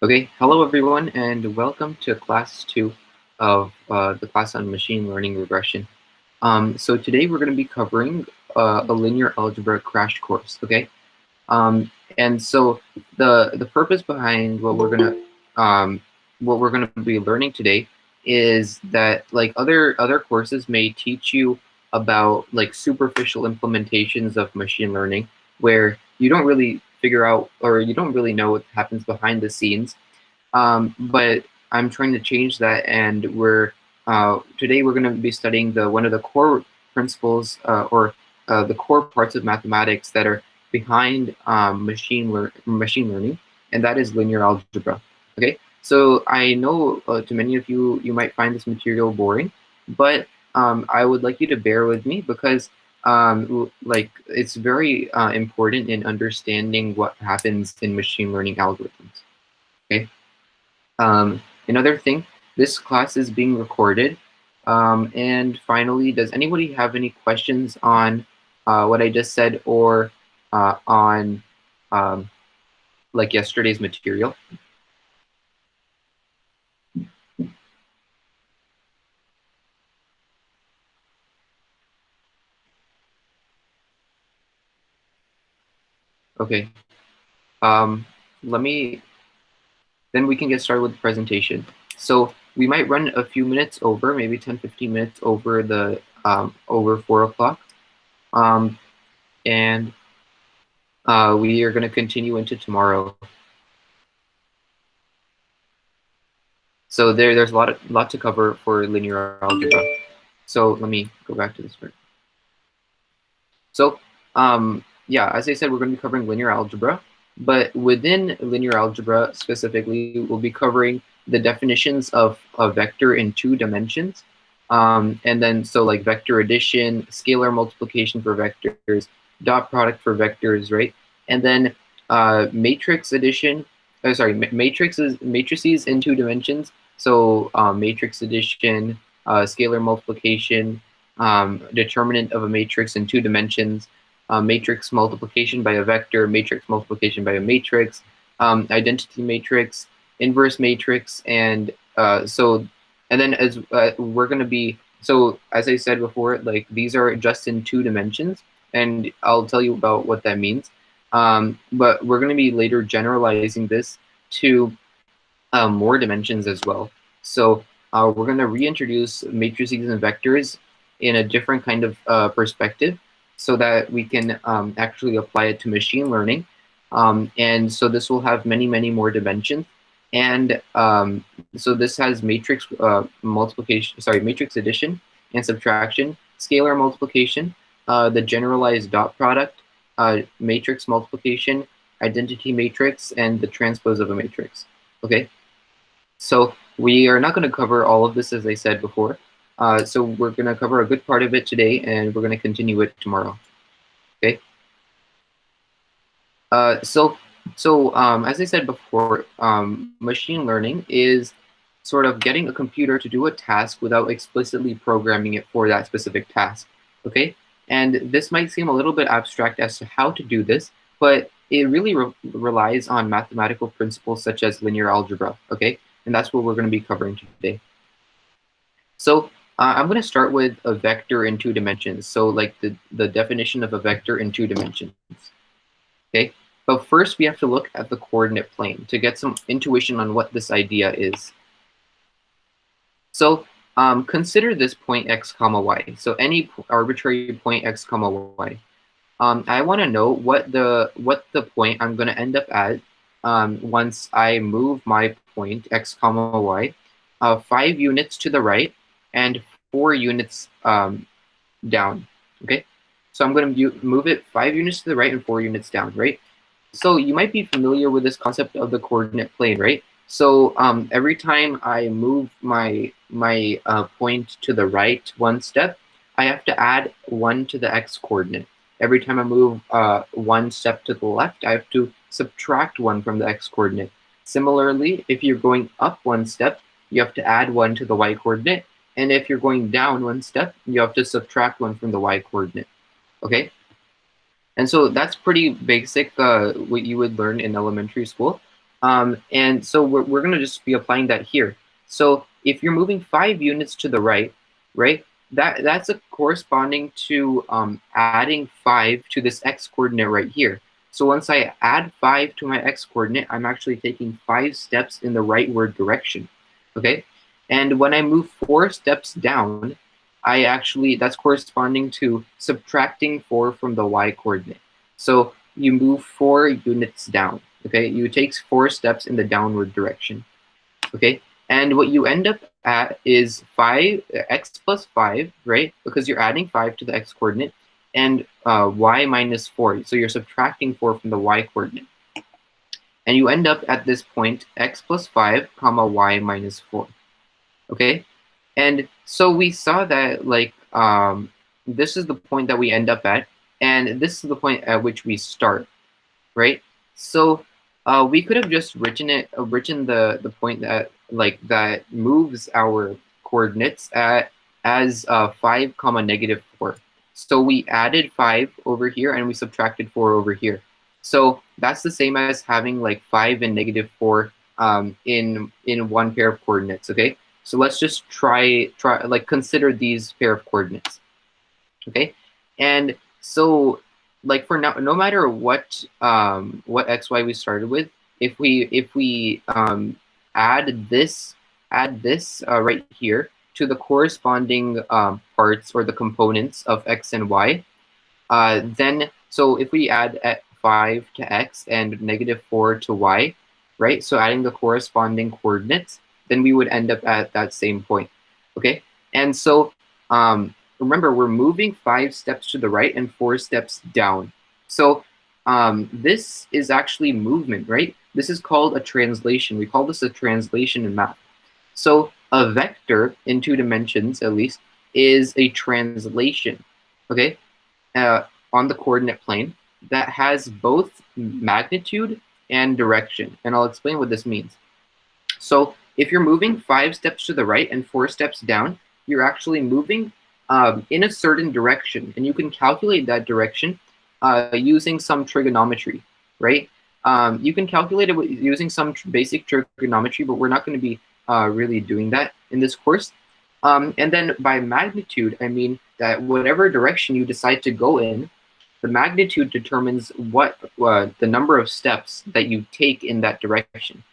Okay, hello everyone, and welcome to class 2 of the class on machine learning regression. So today we're going to be covering a linear algebra crash course. Okay, and so the purpose behind what we're gonna be learning today is that like other courses may teach you about like superficial implementations of machine learning where you don't really figure out or you don't really know what happens behind the scenes. But I'm trying to change that, and today we're going to be studying the one of the core principles or the core parts of mathematics that are behind machine learning, and that is linear algebra. Okay, so I know to many of you, you might find this material boring, but I would like you to bear with me because like it's very important in understanding what happens in machine learning algorithms. Okay. Another thing, this class is being recorded. And finally, does anybody have any questions on what I just said or on like yesterday's material? Okay. Um, then we can get started with the presentation. So we might run a few minutes over, maybe 10, 15 minutes over the over 4 o'clock. And we are going to continue into tomorrow. So there's a lot to cover for linear algebra. So let me go back to this part. So yeah, as I said, we're going to be covering linear algebra, but within linear algebra specifically, we'll be covering the definitions of a vector in 2 dimensions. And then so like vector addition, scalar multiplication for vectors, dot product for vectors, right? And then matrix addition, matrices in 2 dimensions. So matrix addition, scalar multiplication, determinant of a matrix in 2 dimensions, matrix multiplication by a vector, matrix multiplication by a matrix, identity matrix, inverse matrix, and then as we're going to be, so as I said before, like these are just in 2 dimensions, and I'll tell you about what that means. But we're going to be later generalizing this to more dimensions as well. So we're going to reintroduce matrices and vectors in a different kind of perspective so that we can actually apply it to machine learning. And so this will have many, many more dimensions. And so this has matrix matrix addition and subtraction, scalar multiplication, the generalized dot product, matrix multiplication, identity matrix, and the transpose of a matrix. Okay. So we are not going to cover all of this, as I said before. So we're going to cover a good part of it today, and we're going to continue it tomorrow. Okay. As I said before, machine learning is sort of getting a computer to do a task without explicitly programming it for that specific task. Okay. And this might seem a little bit abstract as to how to do this, but it really relies on mathematical principles such as linear algebra. Okay. And that's what we're going to be covering today. So I'm going to start with a vector in 2 dimensions. So like the definition of a vector in 2 dimensions. Okay, but first we have to look at the coordinate plane to get some intuition on what this idea is. So consider this point x comma y. So any arbitrary point x comma y. I want to know what the point I'm going to end up at once I move my point x comma y 5 units to the right and 4 units down. Okay, so I'm going to move it 5 units to the right and 4 units down, right? So you might be familiar with this concept of the coordinate plane, right? So every time I move my point to the right 1 step, I have to add 1 to the x coordinate. Every time I move 1 step to the left, I have to subtract 1 from the x coordinate. Similarly, if you're going up 1 step, you have to add 1 to the y coordinate. And if you're going down 1 step, you have to subtract 1 from the y coordinate. Okay? And so that's pretty basic, what you would learn in elementary school. And so we're going to just be applying that here. So if you're moving 5 units to the right, right, that's a corresponding to adding 5 to this x-coordinate right here. So once I add 5 to my x-coordinate, I'm actually taking 5 steps in the rightward direction, okay? And when I move 4 steps down, that's corresponding to subtracting 4 from the y-coordinate. So you move 4 units down, okay? You take 4 steps in the downward direction, okay? And what you end up at is x plus 5, right? Because you're adding 5 to the x-coordinate, and y minus 4. So you're subtracting 4 from the y-coordinate. And you end up at this point, x plus 5, comma y minus 4, okay? And so we saw that, like, this is the point that we end up at, and this is the point at which we start, right? So we could have just written the point that moves our coordinates as 5 comma negative 4. So we added 5 over here and we subtracted 4 over here. So that's the same as having like 5 and negative 4 in one pair of coordinates. Okay. So let's just consider these pair of coordinates. Okay, and so like for now, no matter what xy we started with, if we add this right here to the corresponding parts or the components of x and y, then so if we add 5 to x and negative 4 to y, right? So adding the corresponding coordinates, then we would end up at that same point. Okay, and so remember, we're moving 5 steps to the right and 4 steps down. So this is actually movement, right? This is called a translation. We call this a translation in math. So a vector, in 2 dimensions at least, is a translation, okay, on the coordinate plane that has both magnitude and direction. And I'll explain what this means. So if you're moving 5 steps to the right and 4 steps down, you're actually moving in a certain direction, and you can calculate that direction using some trigonometry, right? You can calculate it using some basic trigonometry, but we're not going to be really doing that in this course. And then by magnitude, I mean that whatever direction you decide to go in, the magnitude determines what the number of steps that you take in that direction.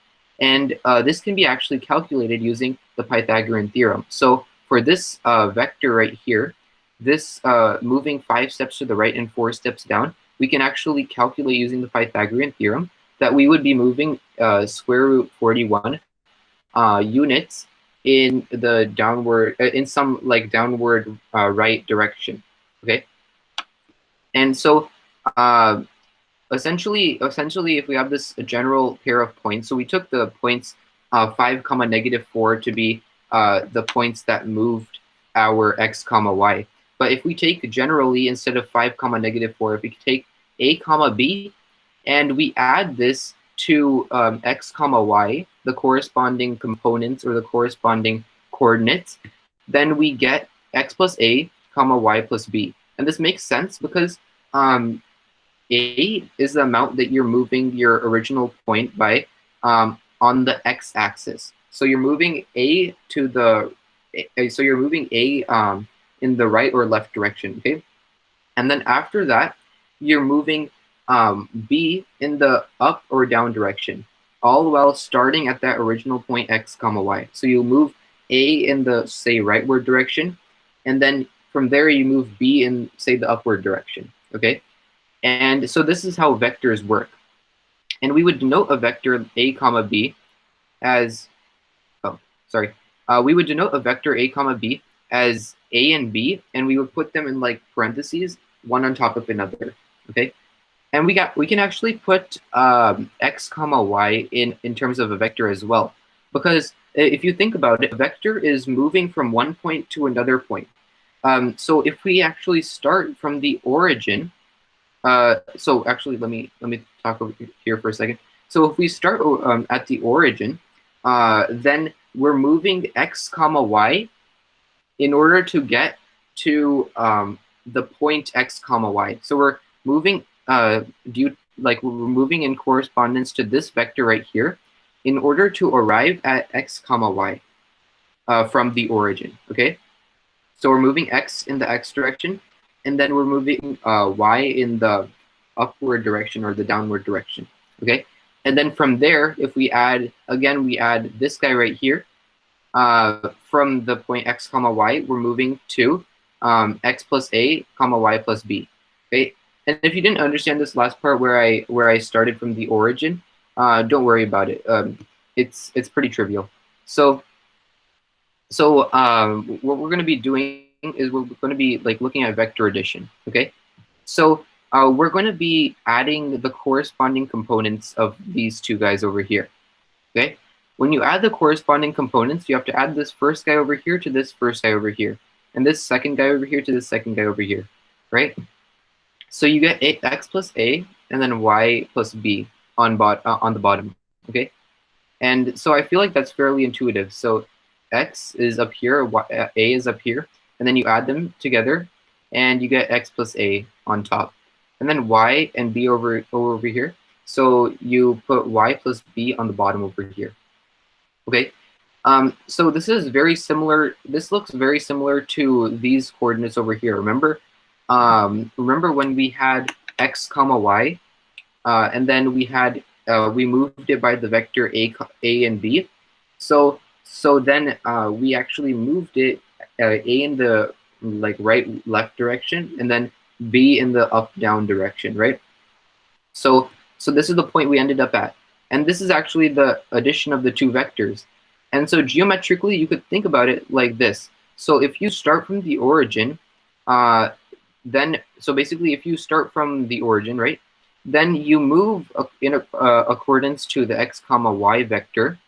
And this can be actually calculated using the Pythagorean theorem. So for this vector right here, this moving 5 steps to the right and 4 steps down, we can actually calculate using the Pythagorean theorem that we would be moving square root 41 units in the downward, in some like downward right direction. Okay, and so essentially, if we have this general pair of points, so we took the points 5 comma negative 4 to be the points that moved our x comma y. But if we take generally, instead of 5 comma negative 4, if we take a comma b and we add this to x comma y, the corresponding components or the corresponding coordinates, then we get x plus a comma y plus b. And this makes sense because a is the amount that you're moving your original point by on the x-axis. So you're moving a to the, so you're moving a in the right or left direction, okay? And then after that, you're moving b in the up or down direction, all while starting at that original point x comma y. So you move a in the, say, rightward direction, and then from there you move b in, say, the upward direction, okay? And so this is how vectors work. And we would denote a vector a comma b as, we would denote a vector a comma b as a and b, and we would put them in like parentheses, one on top of another, okay? And we can actually put x comma y in terms of a vector as well, because if you think about it, a vector is moving from one point to another point. So if we actually start from the origin, so actually let me talk over here for a second. So if we start at the origin, then we're moving x comma y in order to get to the point x comma y. So we're moving we're moving in correspondence to this vector right here, in order to arrive at x comma y from the origin, okay? So we're moving x in the x direction, and then we're moving y in the upward direction or the downward direction, okay? And then from there, if we add, again, we add this guy right here, from the point x comma y, we're moving to x plus a comma y plus b, okay? And if you didn't understand this last part where I started from the origin, don't worry about it. It's pretty trivial. So what we're going to be doing is we're going to be like looking at vector addition, okay? So we're going to be adding the corresponding components of these two guys over here, okay? When you add the corresponding components, you have to add this first guy over here to this first guy over here, and this second guy over here to this second guy over here, right? So you get x plus a and then y plus b on the bottom, okay? And so I feel like that's fairly intuitive. So x is up here, a is up here, and then you add them together, and you get x plus a on top. And then y and b over here. So you put y plus b on the bottom over here. Okay. So this is very similar. This looks very similar to these coordinates over here. Remember when we had x comma y, and then we moved it by the vector a and b. So then we actually moved it a in the like right left direction, and then b in the up down direction, right? So this is the point we ended up at, and this is actually the addition of the two vectors. And so geometrically, you could think about it like this. So if you start from the origin, so basically if you start from the origin, right, then you move in accordance to the x comma y vector.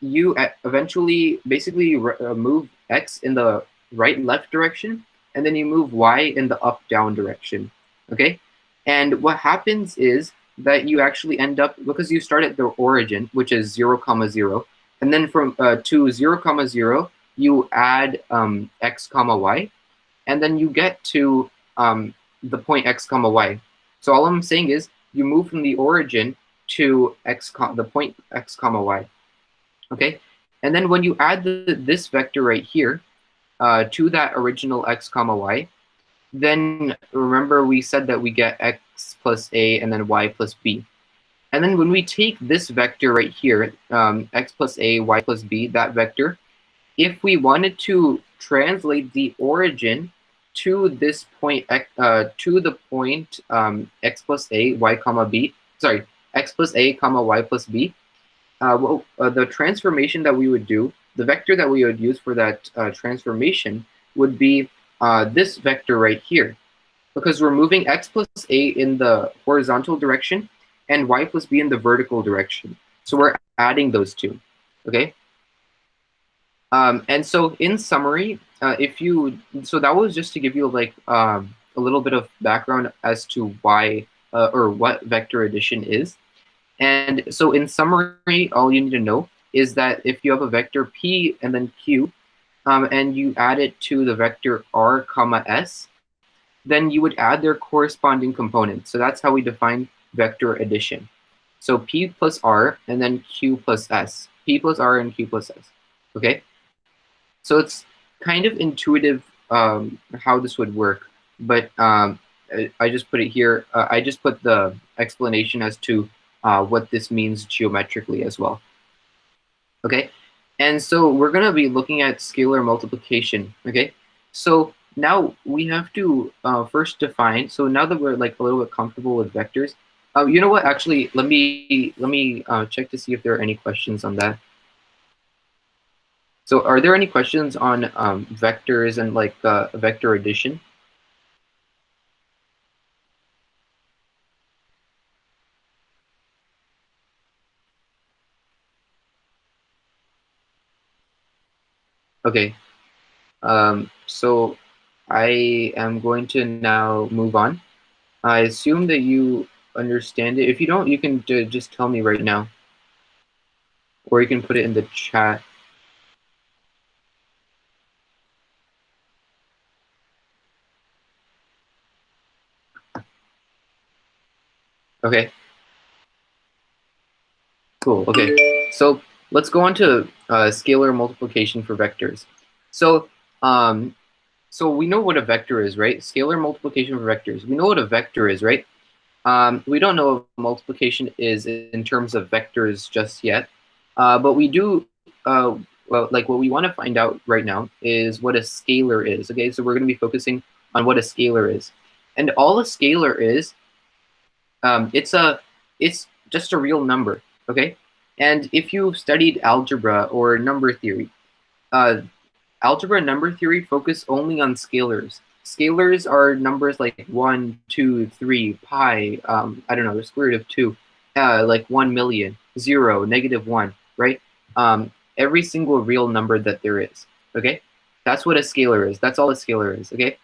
You eventually basically move x in the right left direction, and then you move y in the up down direction, okay? And what happens is that you actually end up, because you start at the origin, which is 0 comma 0, and then from to 0 comma 0 you add x comma y, and then you get to the point x comma y. So all I'm saying is you move from the origin to the point x comma y, okay? And then when you add this vector right here to that original x comma y, then remember we said that we get x plus a and then y plus b. And then when we take this vector right here, x plus a, y plus b, that vector, if we wanted to translate the origin to this point, to the point x plus a, y comma b, sorry, x plus a comma y plus b, the transformation that we would do, the vector that we would use for that transformation would be this vector right here, because we're moving x plus a in the horizontal direction and y plus b in the vertical direction. So we're adding those two, okay? And so in summary, so that was just to give you like a little bit of background as to why or what vector addition is. And so in summary, all you need to know is that if you have a vector p and then q, and you add it to the vector r comma s, then you would add their corresponding components. So that's how we define vector addition. So p plus r and then q plus s. P plus r and q plus s. Okay? So it's kind of intuitive how this would work, but I just put it here. I just put the explanation as to what this means geometrically as well. Okay, and so we're going to be looking at scalar multiplication. Okay, so now we have to first define. So now that we're like a little bit comfortable with vectors, you know what? Actually, let me check to see if there are any questions on that. So are there any questions on vectors and like vector addition? Okay, so I am going to now move on. I assume that you understand it. If you don't, you can just tell me right now, or you can put it in the chat. Okay. Cool. Okay. So let's go on to scalar multiplication for vectors. So um, so we know what a vector is, right? Scalar multiplication for vectors. We know what a vector is, right? We don't know what multiplication is in terms of vectors just yet, but we do. Well, like what we want to find out right now is what a scalar is. Okay, so we're going to be focusing on what a scalar is, and all a scalar is, it's just a real number. Okay, and if you've studied algebra or number theory, uh, algebra and number theory focus only on scalars. Scalars are numbers like 1, 2, 3, pi, I don't know, the square root of 2, like 1 million, 0, -1, right? Every single real number that there is, okay? That's what a scalar is. That's all a scalar is, okay?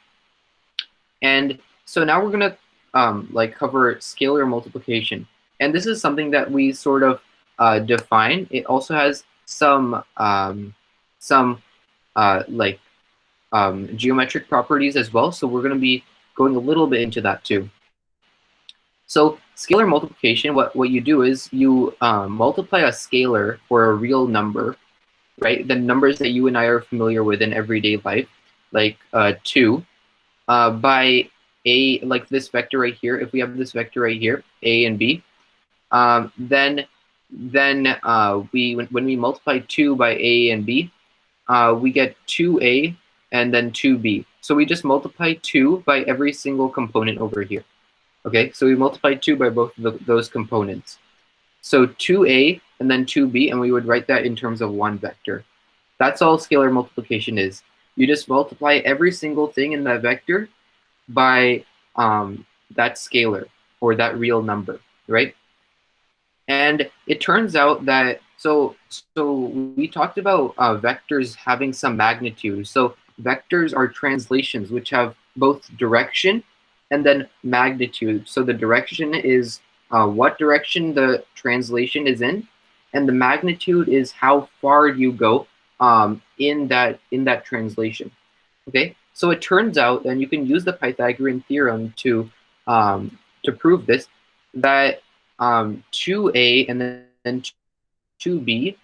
And so now we're going to like cover scalar multiplication. And this is something that we sort of define. It also has some like geometric properties as well. So we're going to be going a little bit into that too. So scalar multiplication, what you do is you multiply a scalar for a real number, right? The numbers that you and I are familiar with in everyday life, like 2, by a, like this vector right here. If we have this vector right here, a and b, then when we multiply 2 by a and b, we get 2a and then 2b. So we just multiply 2 by every single component over here. Okay, so we multiply 2 by both of those components. So 2a and then 2b, and we would write that in terms of one vector. That's all scalar multiplication is. You just multiply every single thing in that vector by that scalar, or that real number, right? And it turns out that, so we talked about vectors having some magnitude. So vectors are translations which have both direction and then magnitude. So the direction is what direction the translation is in, and the magnitude is how far you go in that translation. Okay, so it turns out, and you can use the Pythagorean theorem to prove this, that 2a and then 2b,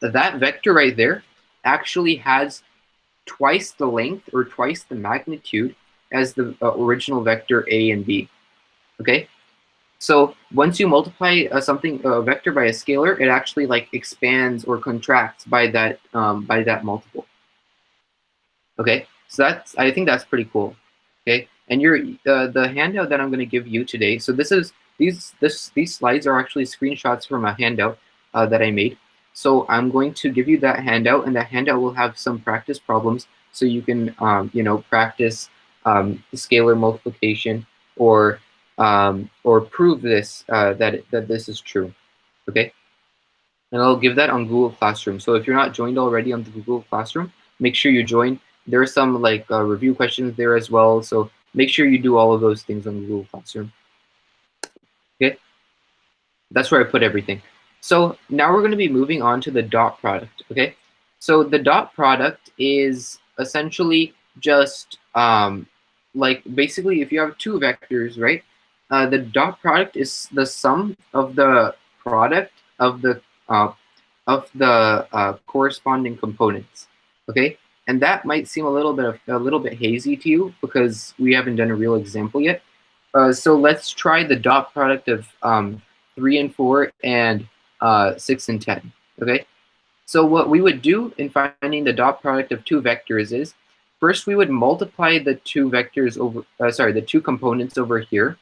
that vector right there actually has twice the length or twice the magnitude as the original vector a and b. Okay, so once you multiply a vector by a scalar, it actually like expands or contracts by that multiple. Okay, so I think that's pretty cool. Okay, and the handout that I'm going to give you today. So these slides are actually screenshots from a handout that I made. So I'm going to give you that handout, and that handout will have some practice problems, so you can practice scalar multiplication or prove this that this is true. Okay, and I'll give that on Google Classroom. So if you're not joined already on the Google Classroom, make sure you join. There are some like review questions there as well, so make sure you do all of those things on Google Classroom. Okay, that's where I put everything. So now we're going to be moving on to the dot product. Okay, so the dot product is essentially just like basically if you have two vectors, right? The dot product is the sum of the product of the corresponding components. Okay, and that might seem a little bit hazy to you because we haven't done a real example yet. So let's try the dot product of 3 and 4 and 6 and 10. Okay, so what we would do in finding the dot product of two vectors is first we would multiply the two vectors over, the two components over here,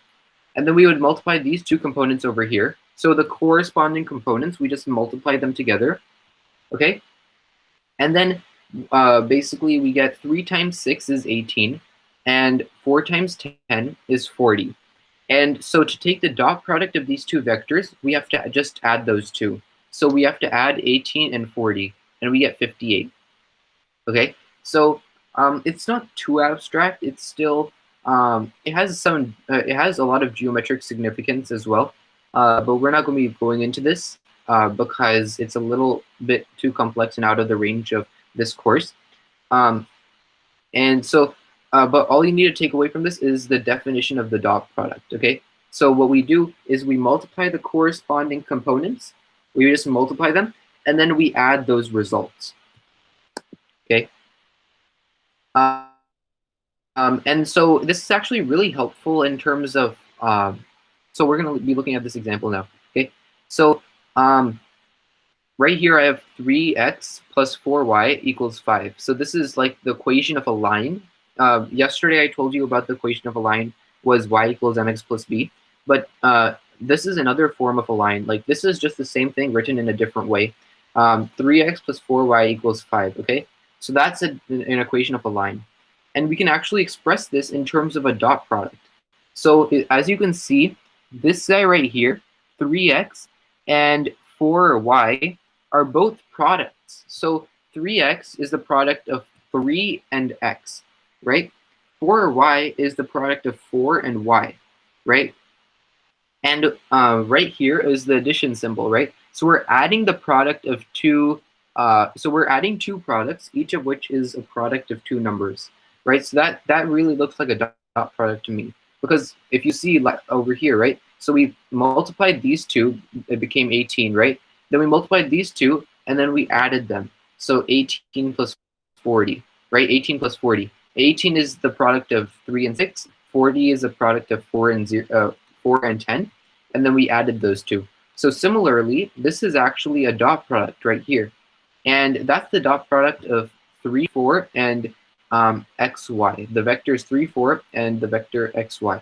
and then we would multiply these two components over here. So the corresponding components, we just multiply them together. Okay, and then basically we get 3 times 6 is 18, and 4 times 10 is 40. And so to take the dot product of these two vectors, we have to just add those two. So we have to add 18 and 40, and we get 58. Okay, so it's not too abstract. It's still it has a lot of geometric significance as well, but we're not going to be going into this because it's a little bit too complex and out of the range of this course. And so, but all you need to take away from this is the definition of the dot product. Okay, so what we do is we multiply the corresponding components We just multiply them, and then we add those results. Okay. And so this is actually really helpful in terms of, so we're going to be looking at this example now. Okay. So right here I have 3x plus 4y equals 5. So this is like the equation of a line. Yesterday I told you about the equation of a line was y equals mx plus b. But this is another form of a line. Like this is just the same thing written in a different way. 3x plus 4y equals 5. Okay. So that's an equation of a line. And we can actually express this in terms of a dot product. So as you can see, this guy right here, 3x and 4y are both products. So 3x is the product of 3 and x, right? 4y is the product of 4 and y, right? And right here is the addition symbol, right? So we're adding the product of two, so we're adding two products, each of which is a product of two numbers, right? So that really looks like a dot product to me. Because if you see like over here, right? So we multiplied these two, it became 18, right? Then we multiplied these two, and then we added them. So 18 plus 40, right? 18 plus 40. 18 is the product of 3 and 6. 40 is a product of 4 and 10. And then we added those two. So similarly, this is actually a dot product right here. And that's the dot product of 3, 4, and xy. The vector is 3, 4, and the vector xy.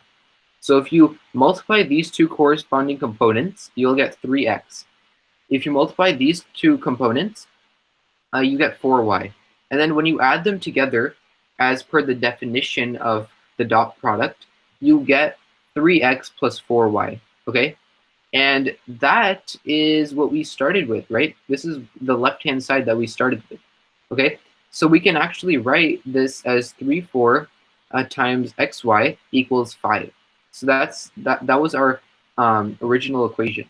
So if you multiply these two corresponding components, you'll get 3x. If you multiply these two components, you get 4y. And then when you add them together, as per the definition of the dot product, you get 3x plus 4y, okay? And that is what we started with, right? This is the left-hand side that we started with, okay? So we can actually write this as 3, 4 times xy equals 5. So that was our original equation,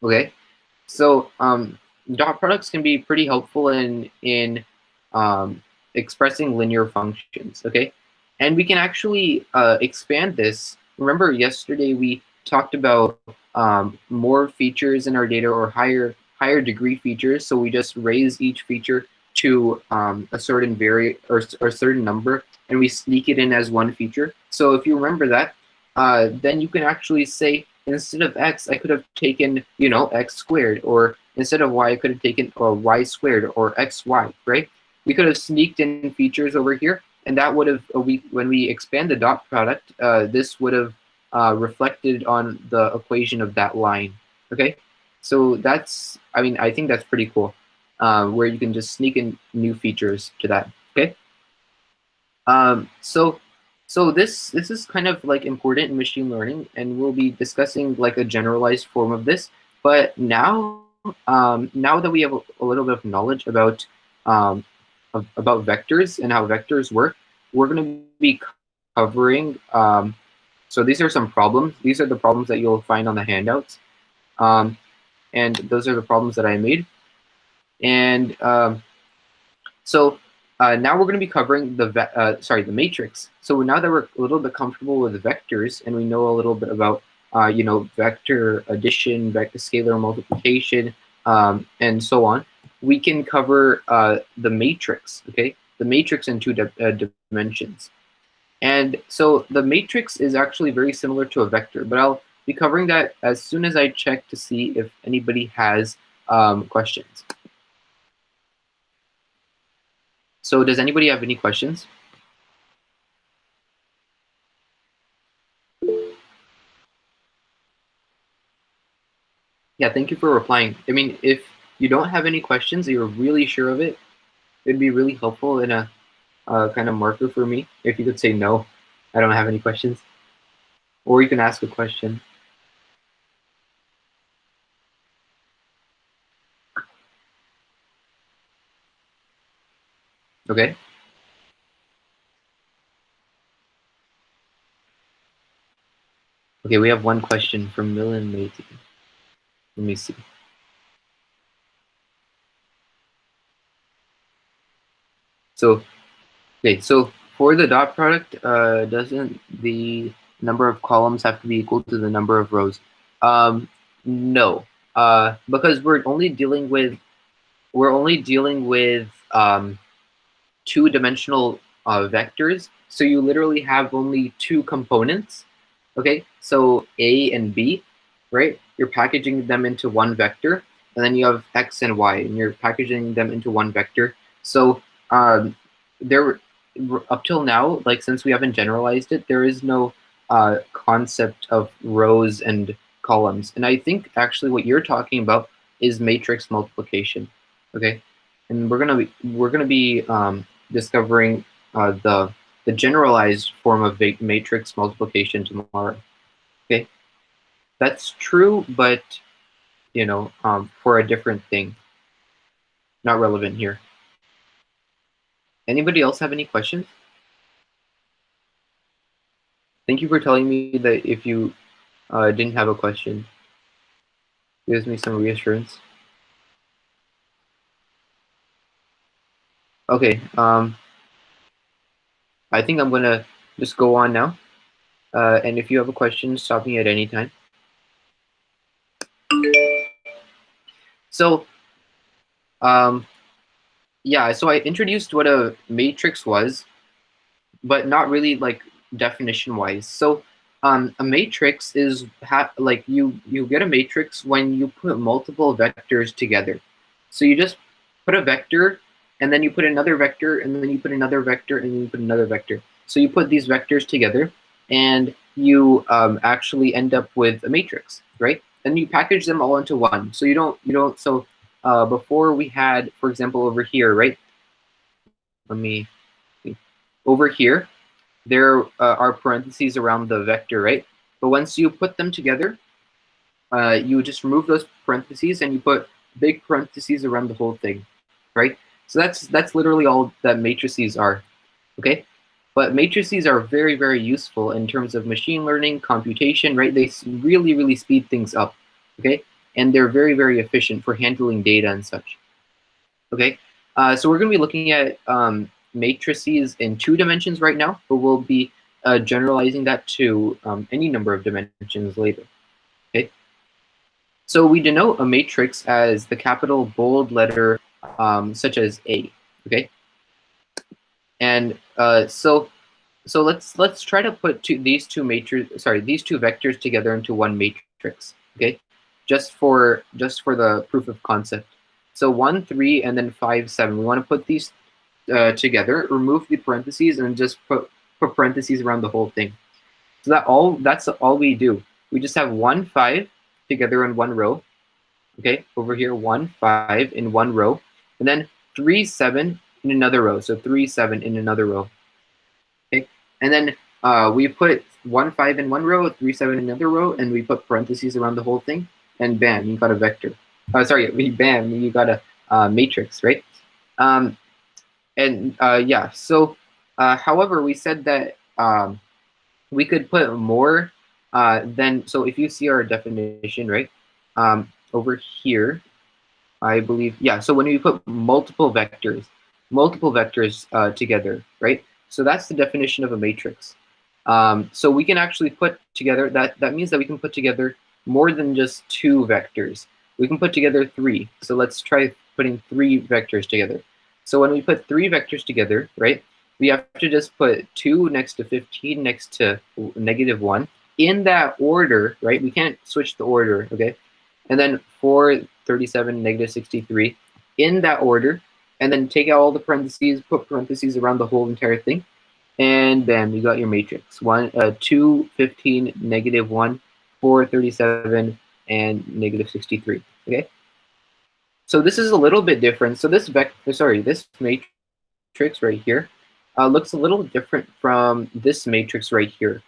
okay? So dot products can be pretty helpful in expressing linear functions, okay? And we can actually expand this. Remember yesterday we talked about more features in our data or higher degree features. So we just raise each feature to a certain or a certain number, and we sneak it in as one feature. So if you remember that, then you can actually say, instead of x, I could have taken, you know, x squared, or instead of y, I could have taken y squared or xy, right? We could have sneaked in features over here, and that would have, when we expand the dot product, this would have reflected on the equation of that line, okay? So that's, I mean, I think that's pretty cool, where you can just sneak in new features to that, okay? So this is kind of like important in machine learning, and we'll be discussing like a generalized form of this. But now, now that we have a little bit of knowledge about vectors and how vectors work, we're going to be covering. So these are some problems. These are the problems that you'll find on the handouts, and those are the problems that I made. And so now we're going to be covering the matrix. So now that we're a little bit comfortable with vectors and we know a little bit about you know, vector addition, vector scalar multiplication, and so on, we can cover the matrix. Okay, the matrix in two dimensions. And so the matrix is actually very similar to a vector, but I'll be covering that as soon as I check to see if anybody has questions. So does anybody have any questions? Yeah, thank you for replying. I mean, if you don't have any questions, you're really sure of it, it'd be really helpful in a kind of marker for me if you could say no, I don't have any questions. Or you can ask a question. Okay. Okay, we have one question from Millen Matey. Let me see. So, okay, so for the dot product, doesn't the number of columns have to be equal to the number of rows? No. because we're only dealing with two-dimensional vectors. So you literally have only two components. Okay, so A and B, right? You're packaging them into one vector, and then you have X and Y, and you're packaging them into one vector. So there, up till now, like since we haven't generalized it, there is no concept of rows and columns. And I think actually what you're talking about is matrix multiplication. Okay, and we're gonna be discovering the generalized form of matrix multiplication tomorrow. Okay, that's true, but for a different thing, not relevant here. Anybody else have any questions? Thank you for telling me that if you didn't have a question. Gives me some reassurance. Okay, I think I'm gonna just go on now. And if you have a question, stop me at any time. So, yeah, so I introduced what a matrix was, but not really like definition-wise. So, a matrix is like you get a matrix when you put multiple vectors together. So you just put a vector, and then you put another vector, and then you put another vector, and then you put another vector. So you put these vectors together, and you actually end up with a matrix, right? And you package them all into one. So you don't. So before we had, for example, over here, right? Let me see. Over here, there are parentheses around the vector, right? But once you put them together, you just remove those parentheses and you put big parentheses around the whole thing, right? So that's literally all that matrices are, okay? But matrices are very, very useful in terms of machine learning, computation, right? They really, really speed things up, okay? And they're very, very efficient for handling data and such, okay? So we're going to be looking at matrices in 2 dimensions right now, but we'll be generalizing that to any number of dimensions later, okay? So we denote a matrix as the capital bold letter such as A, okay? And so let's try to put these two vectors together into one matrix, okay? Just for the proof of concept. So 1, 3, and then 5, 7. We want to put these together, remove the parentheses, and just put parentheses around the whole thing. So that's all we do. We just have 1, 5 together in one row. Okay, over here 1, 5 in one row, and then 3, 7 in another row. So 3, 7 in another row. Okay, and then we put 1, 5 in one row, 3, 7 in another row, and we put parentheses around the whole thing, and bam, you got a vector. Bam, you got a matrix, right? Yeah, so however, we said that we could put more than, so if you see our definition, right, over here, I believe, yeah, so when we put multiple vectors together, right, so that's the definition of a matrix. So we can actually put together, that means that we can put together more than just 2 vectors. We can put together 3. So let's try putting 3 vectors together. So when we put 3 vectors together, right, we have to just put 2 next to 15 next to -1 in that order, right? We can't switch the order, okay? And then 4, 37, -63 in that order, and then take out all the parentheses, put parentheses around the whole entire thing, and bam, you got your matrix. 2, 15, -1, 4, 37, and -63. Okay. So this is a little bit different. So this matrix right here looks a little different from this matrix right here.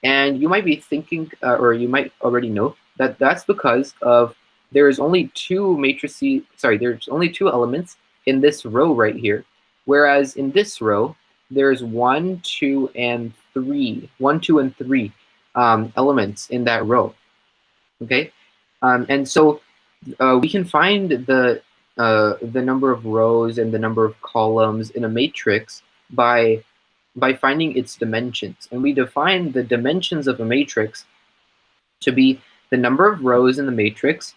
And you might be thinking, or you might already know, that that's because of there's only 2 matrices, there's only 2 elements in this row right here. Whereas in this row, there's 1, 2, and 3 elements in that row. Okay, and so we can find the number of rows and the number of columns in a matrix by finding its dimensions. And we define the dimensions of a matrix to be the number of rows in the matrix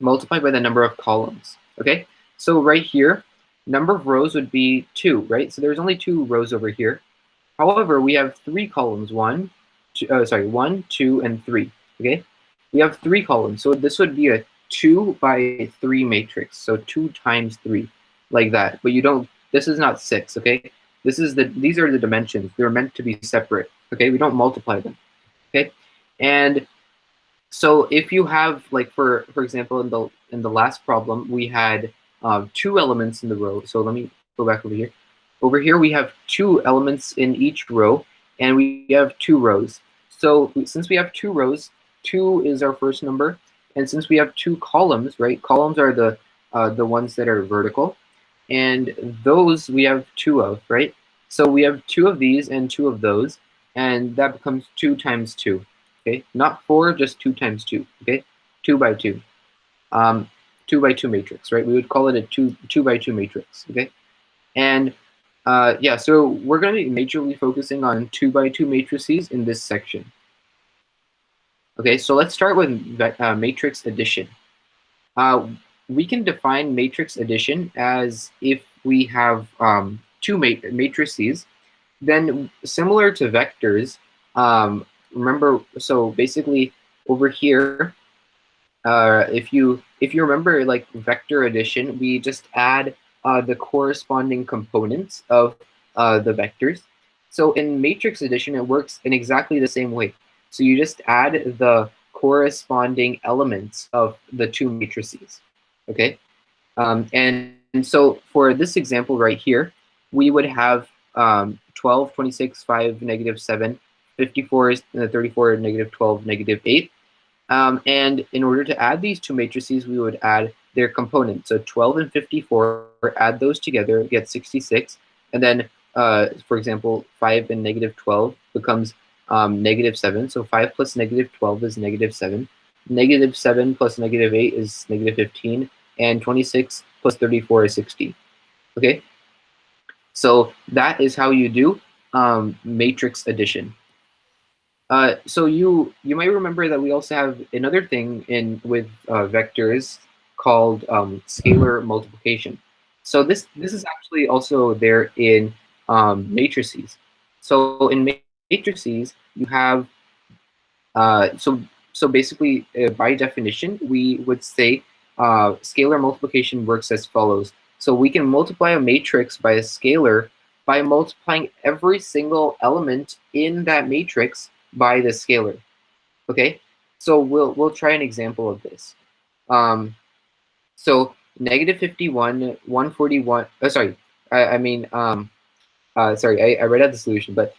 multiplied by the number of columns. Okay, so right here, number of rows would be 2, right? So there's only 2 rows over here. However, we have 3 columns, 1, 2, and 3. Okay, we have 3 columns, so this would be a 2 by 3 matrix. So 2 times 3, like that. But you don't. This is not 6. Okay, these are the dimensions. They're meant to be separate. Okay, we don't multiply them. Okay, and so if you have, like, for example, in the last problem, we had 2 elements in the row. So let me go back over here. Over here, we have 2 elements in each row, and we have 2 rows. So since we have 2 rows, 2 is our first number. And since we have 2 columns, right? Columns are the ones that are vertical. And those we have 2 of, right? So we have 2 of these and 2 of those. And that becomes 2 times 2. Okay, not 4, just 2 times 2. Okay, 2 by 2. 2 by 2 matrix, right? We would call it a 2 by 2 matrix. Okay, and yeah, so we're going to be majorly focusing on 2 by 2 matrices in this section. Okay, so let's start with matrix addition. We can define matrix addition as if we have 2 matrices, then similar to vectors. Remember, so basically over here, if you remember, like vector addition, we just add the corresponding components of the vectors. So in matrix addition, it works in exactly the same way. So you just add the corresponding elements of the 2 matrices. Okay, and so for this example right here, we would have 12, 26, 5, negative 7, 54, 34, negative 12, negative 8. And in order to add these 2 matrices, we would add their components. So 12 and 54, add those together, get 66. And then, for example, 5 and negative 12 becomes negative 7. So 5 plus negative 12 is negative 7. Negative 7 plus negative 8 is negative 15. And 26 plus 34 is 60. Okay? So that is how you do matrix addition. So you might remember that we also have another thing with vectors called scalar multiplication. So this is actually also there in matrices. So in matrices, you have so basically by definition, we would say scalar multiplication works as follows. So we can multiply a matrix by a scalar by multiplying every single element in that matrix by the scalar. Okay, so we'll try an example of this. So negative 51, 141. Oh, sorry. I read out the solution, but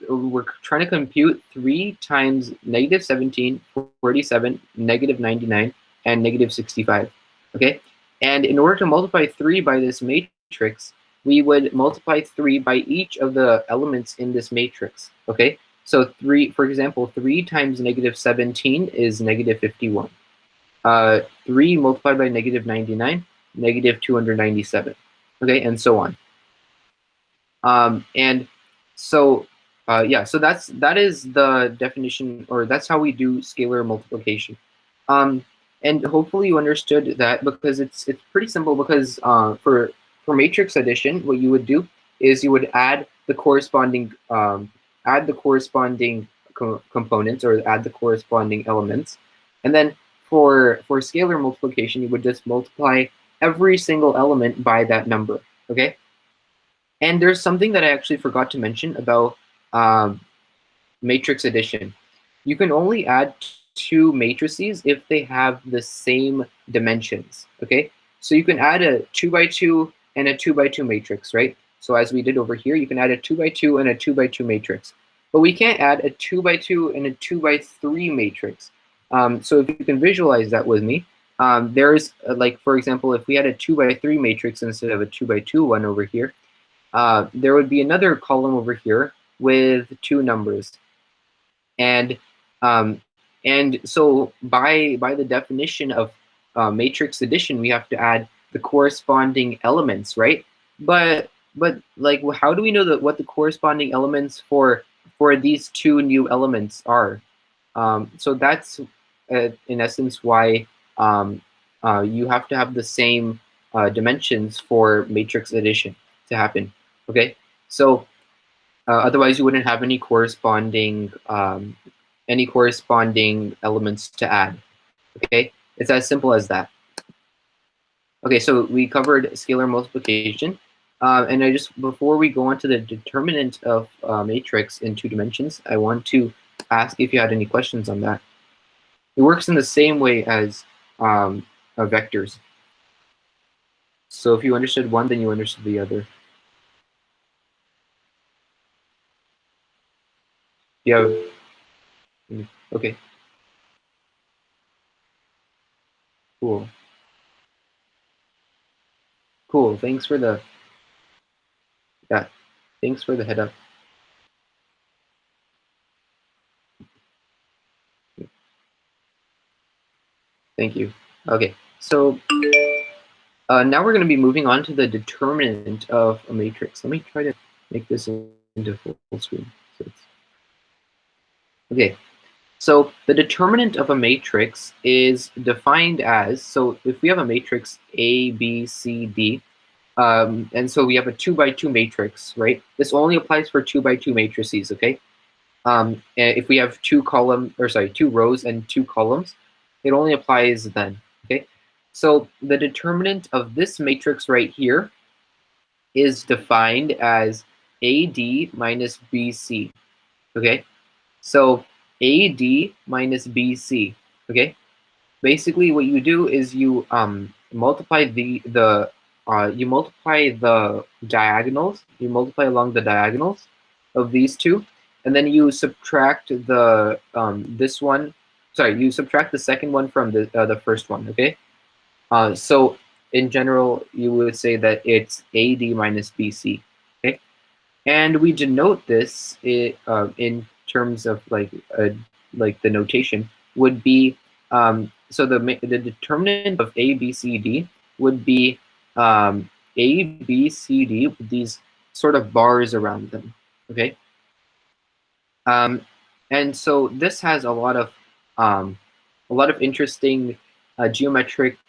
we're trying to compute 3 times negative 17, 47, negative 99, and negative 65. Okay, and in order to multiply 3 by this matrix, we would multiply 3 by each of the elements in this matrix. Okay, so 3, for example, 3 times negative 17 is negative 51. 3 multiplied by negative 99, negative 297. Okay, and so on. And so yeah, so that is the definition, or that's how we do scalar multiplication. And hopefully you understood that, because it's pretty simple. Because for matrix addition, what you would do is you would add the corresponding components, or add the corresponding elements, and then for scalar multiplication, you would just multiply every single element by that number. Okay. And there's something that I actually forgot to mention about matrix addition. You can only add 2 matrices if they have the same dimensions. Okay, so you can add a 2 by 2 and a 2 by 2 matrix, right? So as we did over here, you can add a 2 by 2 and a 2 by 2 matrix, but we can't add a 2 by 2 and a 2 by 3 matrix. So if you can visualize that with me, there's like, for example, if we had a 2 by 3 matrix instead of a 2 by 2 one over here, there would be another column over here with 2 numbers. And so by the definition of matrix addition, we have to add the corresponding elements, right? But like, how do we know that what the corresponding elements for these 2 new elements are? So that's in essence why you have to have the same dimensions for matrix addition to happen. Okay, so otherwise you wouldn't have any corresponding elements to add. Okay, it's as simple as that. Okay, so we covered scalar multiplication. And before we go on to the determinant of matrix in 2 dimensions, I want to ask if you had any questions on that. It works in the same way as vectors. So if you understood one, then you understood the other. Yeah. Okay. Cool. Cool. Thanks for the Thanks for the head up. Thank you. Okay. So now we're going to be moving on to the determinant of a matrix. Let me try to make this into full screen. Okay. So the determinant of a matrix is defined as, so if we have a matrix A, B, C, D, and so we have a 2x2 matrix, right? This only applies for 2x2 matrices, okay? If we have 2 rows and 2 columns, it only applies then, okay? So the determinant of this matrix right here is defined as AD minus BC, okay? So AD minus BC, okay? Basically, what you do is you multiply the diagonals. You multiply along the diagonals of these two, and then you subtract the this one. Sorry, you subtract the second one from the first one. Okay. So in general, you would say that it's AD minus BC. Okay. And we denote this in terms of like the notation would be so the determinant of A, B, C, D would be A, B, C, D with these sort of bars around them. Okay, and so this has a lot of interesting geometric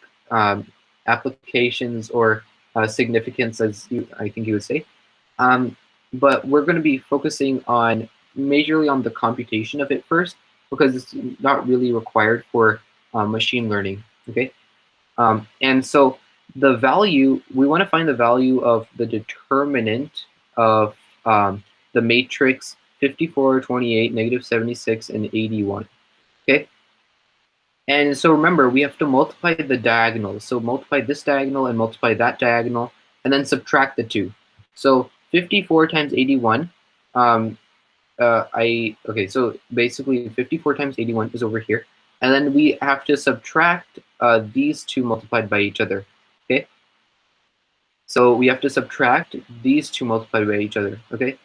applications or significance, I think you would say. But we're going to be focusing on majorly on the computation of it first, because it's not really required for machine learning. Okay, and so the value, we want to find the value of the determinant of the matrix 54, 28, negative 76, and 81. Okay, and so remember, we have to multiply the diagonals. So multiply this diagonal and multiply that diagonal, and then subtract the two. So 54 times 81, okay, so basically 54 times 81 is over here. And then we have to subtract these two multiplied by each other, okay? So we have to subtract these two multiplied by each other, okay?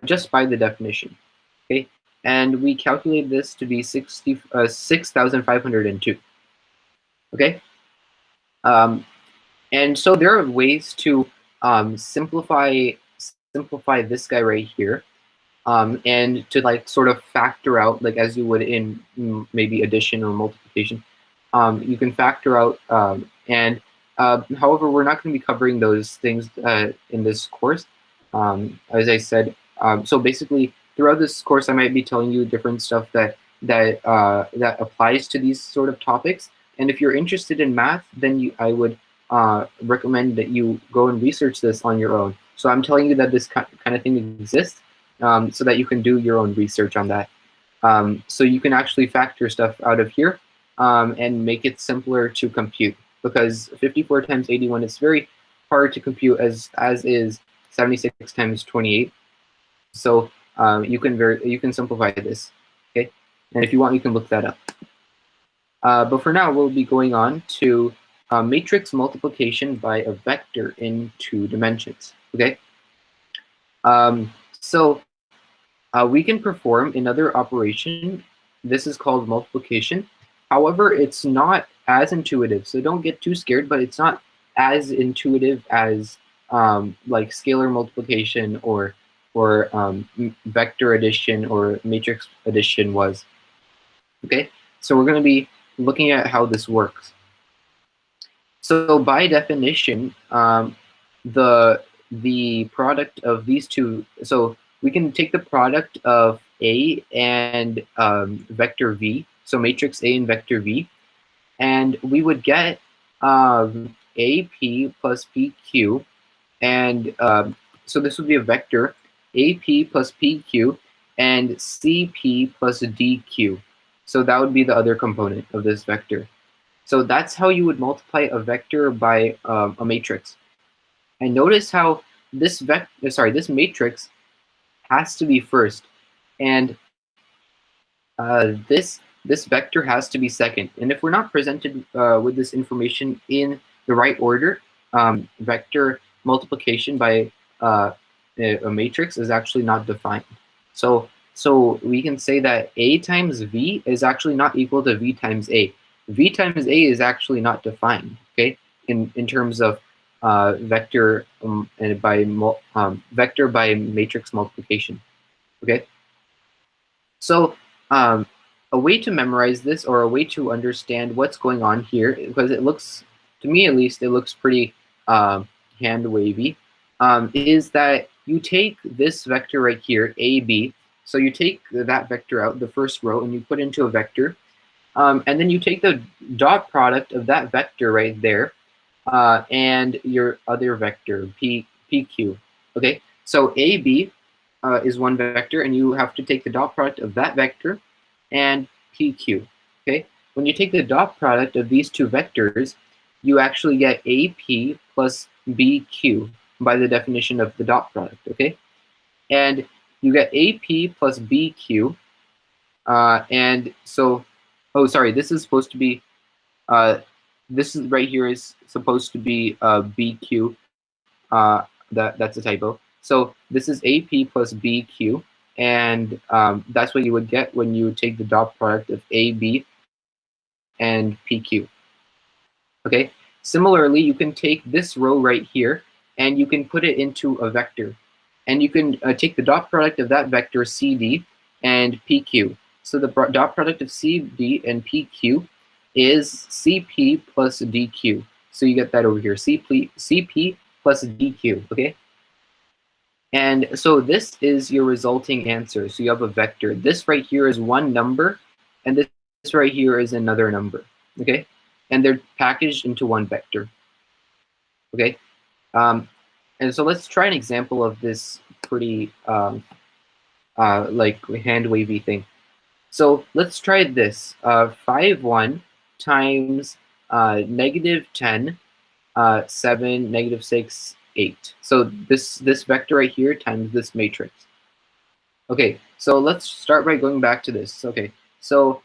Just by the definition, okay? And we calculate this to be 6,502, okay? And so there are ways to simplify this guy right here, and to like sort of factor out, like as you would in maybe addition or multiplication. You can factor out, however, we're not going to be covering those things in this course. As I said, so basically throughout this course, I might be telling you different stuff that applies to these sort of topics. And if you're interested in math, then I would recommend that you go and research this on your own. So I'm telling you that this kind of thing exists, so that you can do your own research on that. So you can actually factor stuff out of here and make it simpler to compute, because 54 times 81 is very hard to compute, as is 76 times 28. So you can simplify this, okay? And if you want, you can look that up. But for now, we'll be going on to matrix multiplication by a vector in 2 dimensions, okay? So we can perform another operation. This is called multiplication. However, it's not as intuitive, so don't get too scared, but it's not as intuitive as like scalar multiplication or vector addition or matrix addition was. Okay, so we're going to be looking at how this works. So by definition, the product of these two, so we can take the product of A and vector V, so matrix A and vector V, and we would get AP plus PQ, and so this would be a vector AP plus PQ and CP plus DQ. So that would be the other component of this vector. So that's how you would multiply a vector by a matrix. And notice how this matrix has to be first, and this vector has to be second. And if we're not presented with this information in the right order, vector multiplication by a matrix is actually not defined. So we can say that A times V is actually not equal to V times A. V times A is actually not defined, okay, in terms of vector vector by matrix multiplication, okay? So a way to memorize this, or a way to understand what's going on here, because it looks, to me at least, it looks pretty hand wavy, is that you take this vector right here, AB, so you take that vector out, the first row, and you put into a vector, and then you take the dot product of that vector right there, and your other vector, PQ, okay? So AB is one vector, and you have to take the dot product of that vector and PQ, okay? When you take the dot product of these two vectors, you actually get AP plus BQ by the definition of the dot product, okay? And you get AP plus BQ, and so, oh, sorry, this is supposed to be, this is right here is supposed to be BQ, that's a typo. So this is AP plus BQ, and that's what you would get when you take the dot product of AB and PQ. Okay. Similarly, you can take this row right here, and you can put it into a vector, and you can take the dot product of that vector CD and PQ. So the dot product of CD and PQ is CP plus DQ. So you get that over here, CP plus DQ. Okay. And so this is your resulting answer. So you have a vector. This right here is one number, and this right here is another number, okay? And they're packaged into one vector, okay? And so let's try an example of this pretty like hand wavy thing. So let's try this. 5, 1 times -10, 7, -6, 8. So this vector right here times this matrix. Okay, so let's start by going back to this. Okay, so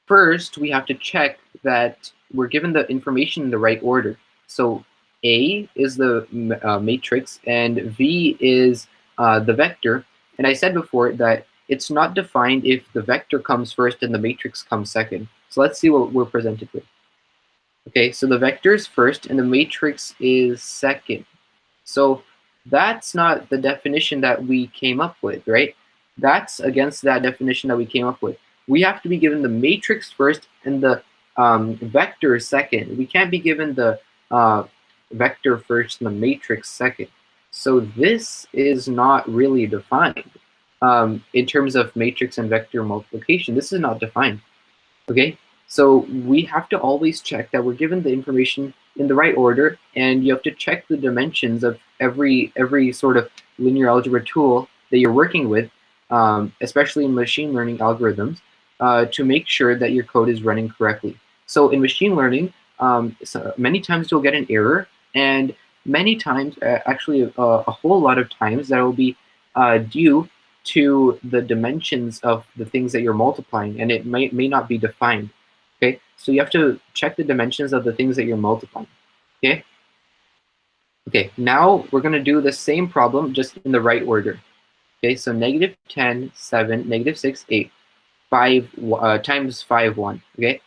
first we have to check that we're given the information in the right order. So A is the matrix and V is the vector. And I said before that it's not defined if the vector comes first and the matrix comes second. So let's see what we're presented with. Okay, so the vector is first and the matrix is second. So that's not the definition that we came up with, right? That's against that definition that we came up with. We have to be given the matrix first and the vector second. We can't be given the vector first and the matrix second. So this is not really defined in terms of matrix and vector multiplication. This is not defined, okay? So we have to always check that we're given the information in the right order, and you have to check the dimensions of every sort of linear algebra tool that you're working with, especially in machine learning algorithms, to make sure that your code is running correctly. So in machine learning, so many times you'll get an error, and many times, actually a whole lot of times, that will be due to the dimensions of the things that you're multiplying, and it may not be defined. Okay, so you have to check the dimensions of the things that you're multiplying. Okay. Okay, now we're going to do the same problem just in the right order. Okay, so -10, 7, -6, 8, 5 times 5, 1. Okay.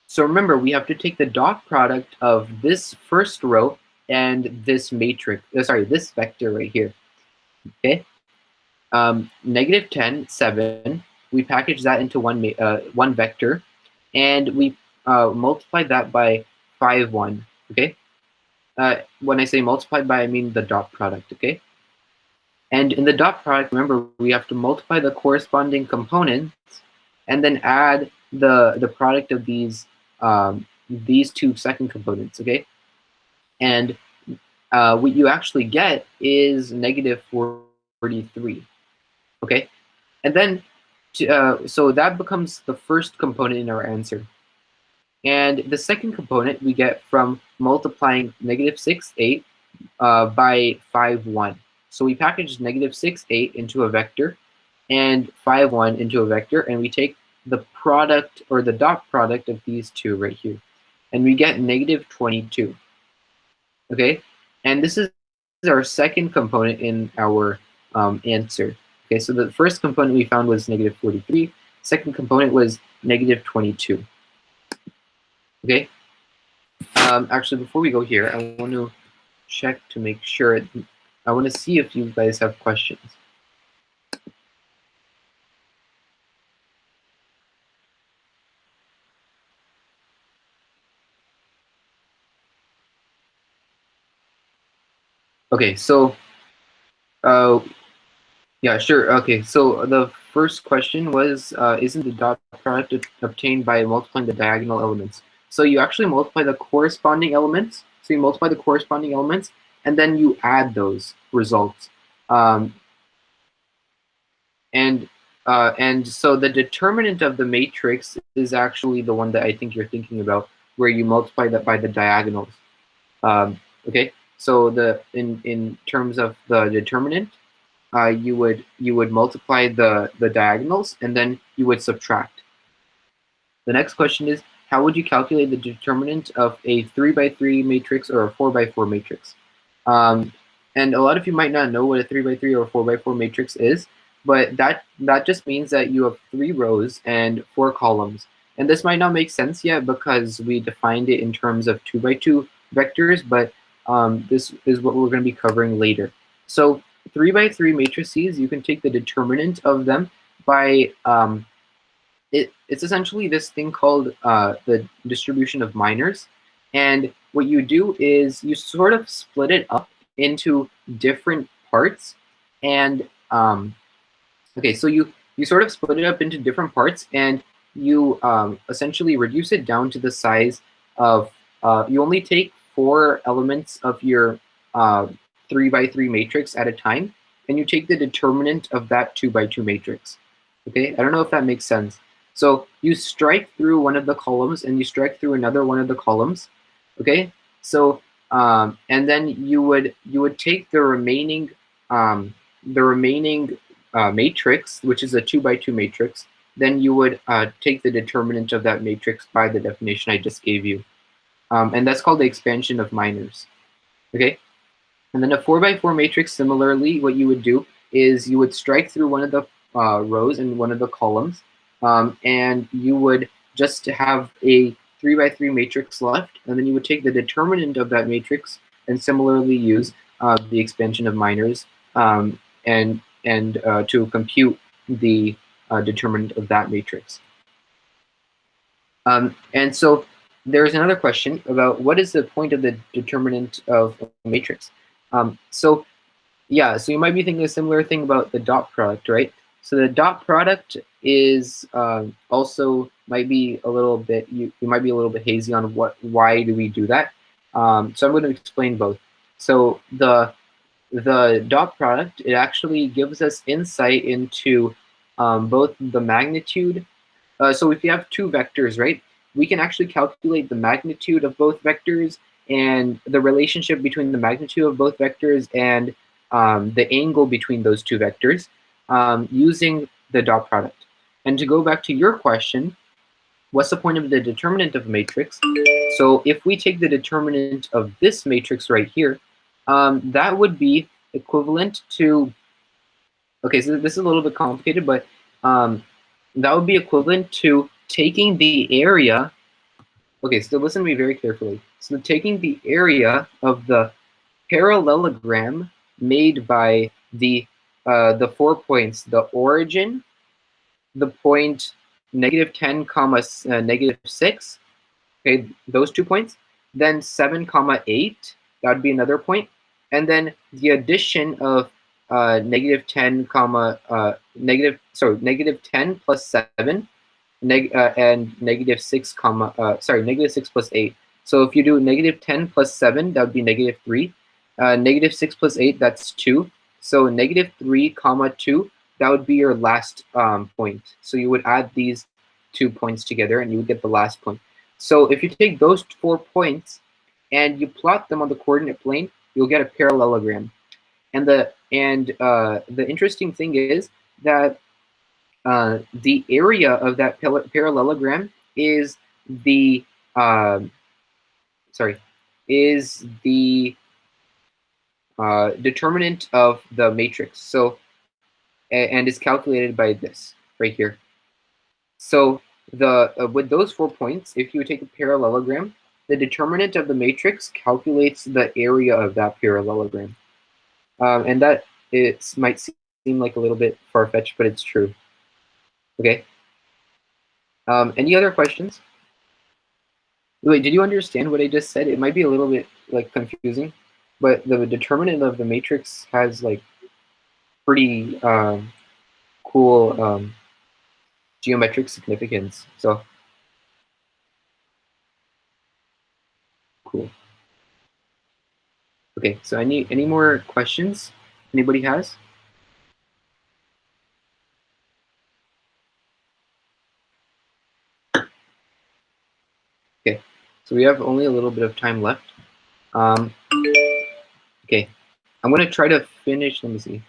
So remember, we have to take the dot product of this first row and this matrix. Sorry, this vector right here. Okay. -10, 7. We package that into one vector. and we multiply that by 5, 1, okay? When I say multiplied by, I mean the dot product, okay? And in the dot product, remember, we have to multiply the corresponding components and then add the product of these two second components, okay? And what you actually get is negative 43, okay? And then, so that becomes the first component in our answer. And the second component we get from multiplying negative 6, 8 by 5, 1. So we package negative 6, 8 into a vector and 5, 1 into a vector, and we take the product or the dot product of these two right here. And we get negative 22. Okay? And this is our second component in our answer. Okay, so the first component we found was negative 43. Second component was negative 22. Okay? Actually, before we go here, I want to check to make sure. I want to see if you guys have questions. Okay, so, yeah, sure. Okay, so the first question was, isn't the dot product obtained by multiplying the diagonal elements? So you actually multiply the corresponding elements. So you multiply the corresponding elements, and then you add those results. And so the determinant of the matrix is actually the one that I think you're thinking about, where you multiply that by the diagonals. Okay, so in terms of the determinant, you would multiply the diagonals and then you would subtract. The next question is, how would you calculate the determinant of a 3 by 3 matrix or a 4 by 4 matrix? And a lot of you might not know what a 3 by 3 or a 4 by 4 matrix is, but that just means that you have 3 rows and 4 columns. And this might not make sense yet because we defined it in terms of 2 by 2 vectors, but this is what we're going to be covering later. So 3 by 3 matrices, you can take the determinant of them by, it's essentially this thing called the distribution of minors. And what you do is you sort of split it up into different parts. And okay, so you sort of split it up into different parts, and you essentially reduce it down to the size of, you only take 4 elements of your 3 by 3 matrix at a time, and you take the determinant of that 2 by 2 matrix. Okay, I don't know if that makes sense. So you strike through one of the columns and you strike through another one of the columns. Okay, so and then you would take the remaining matrix, which is a 2 by 2 matrix. Then you would take the determinant of that matrix by the definition I just gave you, and that's called the expansion of minors. Okay, and then a 4 by 4 matrix, similarly, what you would do is you would strike through one of the rows and one of the columns, and you would just have a 3 by 3 matrix left, and then you would take the determinant of that matrix and similarly use the expansion of minors and to compute the determinant of that matrix. And so there's another question about what is the point of the determinant of a matrix. So yeah, so you might be thinking a similar thing about the dot product, right? So the dot product is also might be a little bit, you might be a little bit hazy on why do we do that. So I'm going to explain both. So the dot product, it actually gives us insight into both the magnitude. So if you have 2 vectors, right, we can actually calculate the magnitude of both vectors and the relationship between the magnitude of both vectors and the angle between those 2 vectors using the dot product. And to go back to your question, what's the point of the determinant of a matrix? So if we take the determinant of this matrix right here, that would be equivalent to, okay, so this is a little bit complicated, but that would be equivalent to taking the area, okay, so listen to me very carefully. So taking the area of the parallelogram made by the 4 points, the origin, the point, negative 10 comma negative 6, okay, those 2 points, then 7 comma 8, that would be another point, and then the addition of negative 10 comma negative 10 plus 7 and negative 6 comma negative 6 plus 8. So if you do negative 10 plus 7, that would be negative 3. Negative 6 plus 8, that's 2. So negative 3 comma 2, that would be your last point. So you would add these 2 points together and you would get the last point. So if you take those 4 points and you plot them on the coordinate plane, you'll get a parallelogram. And the interesting thing is that the area of that parallelogram is the determinant of the matrix. So and is calculated by this right here. So the with those 4 points, if you take a parallelogram, the determinant of the matrix calculates the area of that parallelogram. And that might seem like a little bit far-fetched, but it's true. Okay. Any other questions? Wait, did you understand what I just said? It might be a little bit like confusing, but the determinant of the matrix has like pretty cool geometric significance. So cool. Okay, so any more questions anybody has? Okay, so we have only a little bit of time left. Okay, I'm gonna try to finish. Let me see.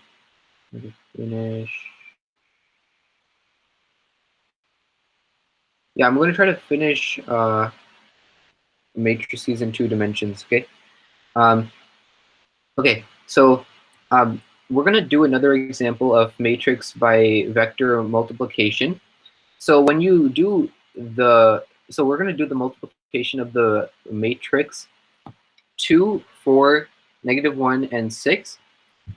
Yeah, I'm gonna try to finish matrices in 2 dimensions. Okay. Okay, so we're gonna do another example of matrix by vector multiplication. So when you do we're gonna do the multiplication of the matrix 2, 4, negative 1, and 6,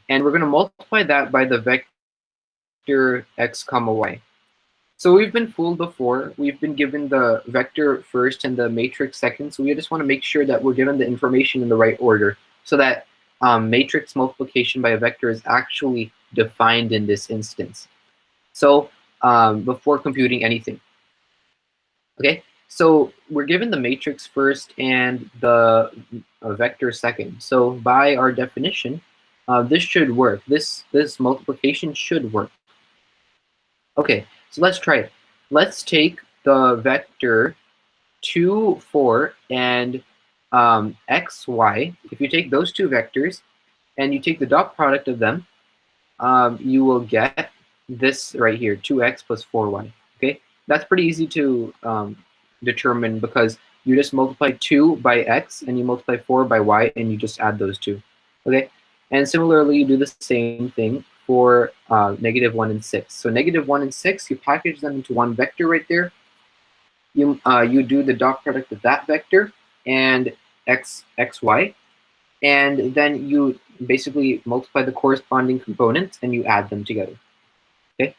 and we're gonna multiply that by the vector x comma y. So we've been fooled before. We've been given the vector first and the matrix second, so we just want to make sure that we're given the information in the right order so that matrix multiplication by a vector is actually defined in this instance. So before computing anything. Okay, so we're given the matrix first and the vector second. So by our definition, this should work. This multiplication should work. Okay, so let's try it. Let's take the vector 2, 4, and x, y. If you take those 2 vectors and you take the dot product of them, you will get this right here, 2x plus 4y. Okay, that's pretty easy to determine because you just multiply 2 by x and you multiply 4 by y and you just add those 2. Okay, and similarly, you do the same thing for negative 1 and 6. So negative 1 and 6, you package them into one vector right there. You do the dot product of that vector and xy, and then you basically multiply the corresponding components and you add them together. Okay,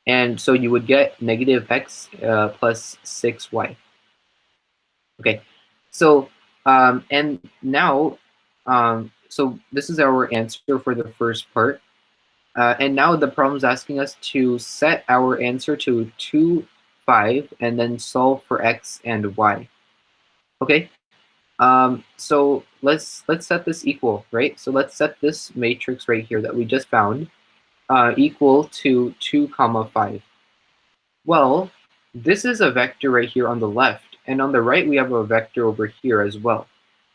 and so you would get negative x plus 6y. Okay, so and now so this is our answer for the first part. And now the problem is asking us to set our answer to 2, 5, and then solve for x and y. Okay, so let's set this equal, right? So let's set this matrix right here that we just found equal to 2, 5. Well, this is a vector right here on the left, and on the right we have a vector over here as well.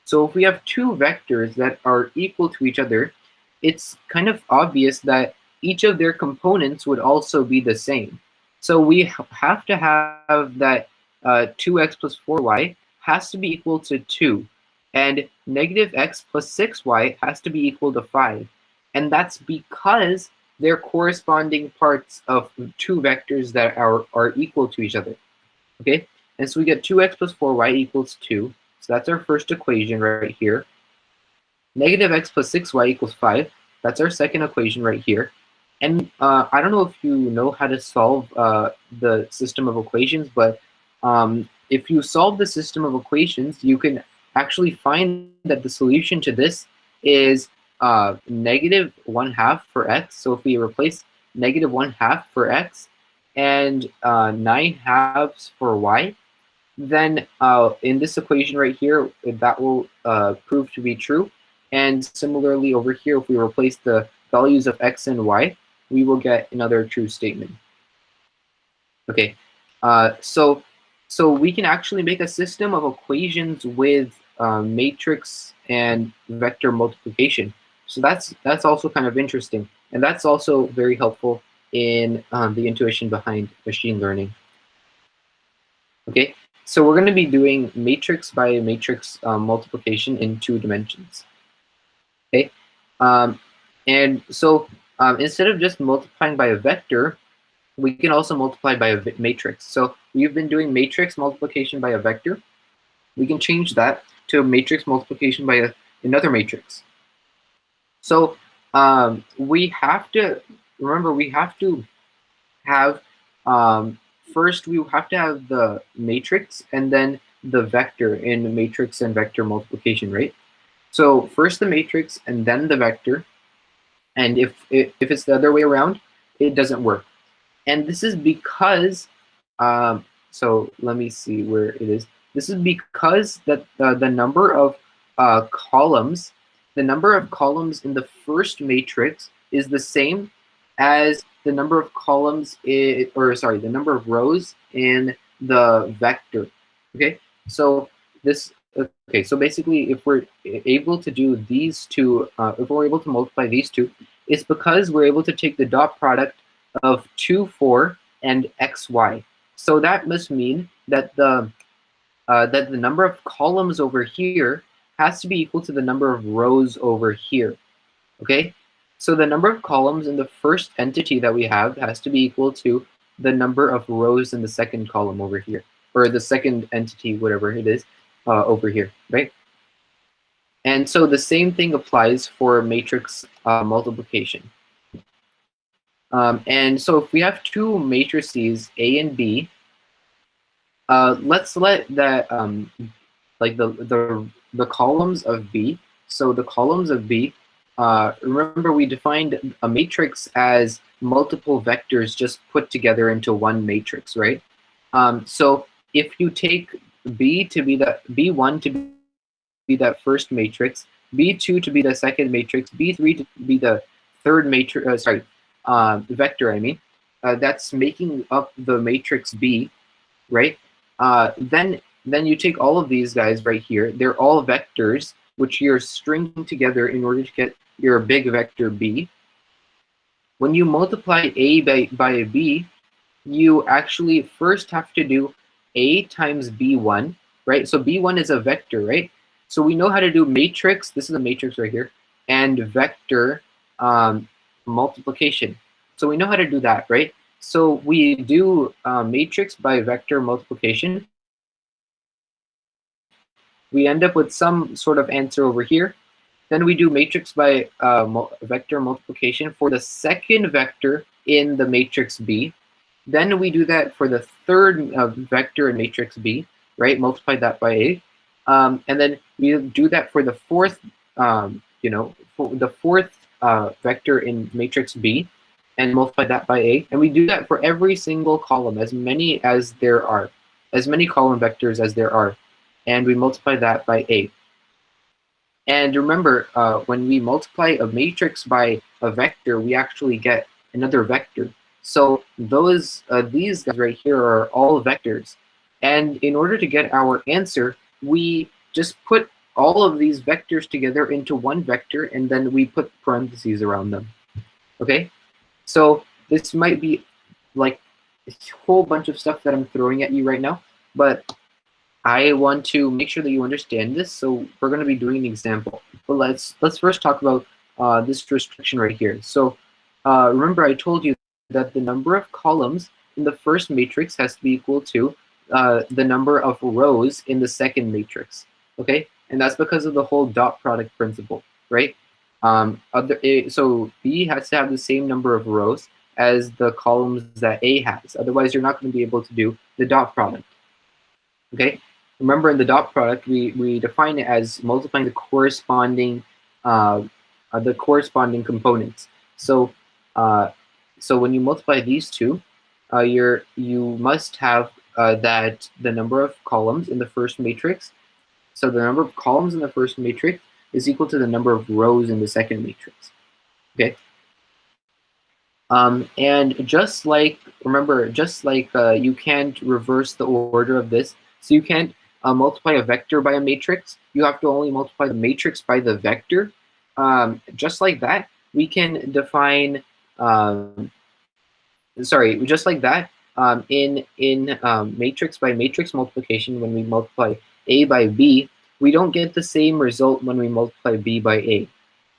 So if we have 2 vectors that are equal to each other, it's kind of obvious that each of their components would also be the same. So we have to have that 2x plus 4y has to be equal to 2. And negative x plus 6y has to be equal to 5. And that's because they're corresponding parts of 2 vectors that are equal to each other. Okay? And so we get 2x plus 4y equals 2. So that's our first equation right here. Negative x plus 6y equals 5. That's our second equation right here. And I don't know if you know how to solve the system of equations, but if you solve the system of equations, you can actually find that the solution to this is negative 1/2 for x. So if we replace negative 1/2 for x and 9/2 for y, then in this equation right here, that will prove to be true. And similarly over here, if we replace the values of x and y, we will get another true statement. Okay, so we can actually make a system of equations with matrix and vector multiplication. So that's also kind of interesting, and that's also very helpful in the intuition behind machine learning. Okay, so we're going to be doing matrix by matrix multiplication in 2 dimensions. Okay, um, and so instead of just multiplying by a vector, we can also multiply by a matrix. So we've been doing matrix multiplication by a vector. We can change that to matrix multiplication by another matrix. So we have to remember we have to have first we have to have the matrix and then the vector in matrix and vector multiplication, right? So first the matrix and then the vector, and if it's the other way around, it doesn't work. And this is because, so let me see where it is. This is because that the number of columns, the number of columns in the first matrix is the same as the number of columns the number of rows in the vector. Okay, so so basically, if we're able to do these two, if we're able to multiply these two, it's because we're able to take the dot product of 2, 4, and xy. So that must mean that the number of columns over here has to be equal to the number of rows over here. Okay, so the number of columns in the first entity that we have has to be equal to the number of rows in the second column over here, or the second entity, whatever it is, over here, right? And so the same thing applies for matrix multiplication. And so if we have two matrices, A and B, let's let that like the columns of B. So the columns of B. Remember, we defined a matrix as multiple vectors just put together into one matrix, right? So if you take B to be the B1 to be that first matrix, B2 to be the second matrix, B3 to be the third matrix. Vector. I mean, that's making up the matrix B, right? Then you take all of these guys right here. They're all vectors, which you're stringing together in order to get your big vector B. When you multiply A by B, you actually first have to do A times B1, right? So B1 is a vector, right? So we know how to do matrix. This is a matrix right here, and vector multiplication. So we know how to do that, right? So we do matrix by vector multiplication. We end up with some sort of answer over here. Then we do matrix by vector multiplication for the second vector in the matrix B. Then we do that for the third vector in matrix B, right? Multiply that by A. And then we do that for the fourth, for the fourth vector in matrix B, and multiply that by A. And we do that for every single column, as many as there are, as many column vectors as there are. And we multiply that by A. And remember, when we multiply a matrix by a vector, we actually get another vector. So these guys right here are all vectors. And in order to get our answer, we just put all of these vectors together into one vector, and then we put parentheses around them. Okay? So this might be like a whole bunch of stuff that I'm throwing at you right now, but I want to make sure that you understand this, so we're going to be doing an example. But let's first talk about this restriction right here. So remember, I told you that the number of columns in the first matrix has to be equal to the number of rows in the second matrix. Okay, and that's because of the whole dot product principle, right? So B has to have the same number of rows as the columns that A has. Otherwise, you're not going to be able to do the dot product. Okay. Remember, in the dot product, we define it as multiplying uh, the corresponding components. So so when you multiply these two, you must have that the number of columns in the first matrix. So the number of columns in the first matrix is equal to the number of rows in the second matrix. Okay. And just like, remember, just like you can't reverse the order of this, so you can't multiply a vector by a matrix, you have to only multiply the matrix by the vector. Just like that, we can define, just like that, in matrix by matrix multiplication, when we multiply A by B, we don't get the same result when we multiply B by A.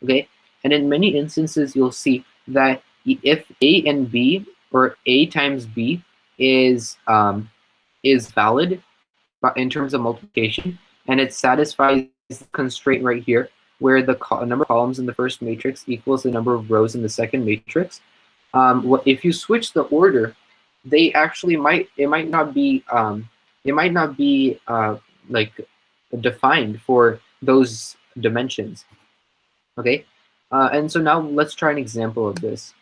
Okay, and in many instances, you'll see that if A and B, or A times B, is valid in terms of multiplication, and it satisfies the constraint right here, where the number of columns in the first matrix equals the number of rows in the second matrix. If you switch the order, they actually might not be like defined for those dimensions. Okay, and so now let's try an example of this.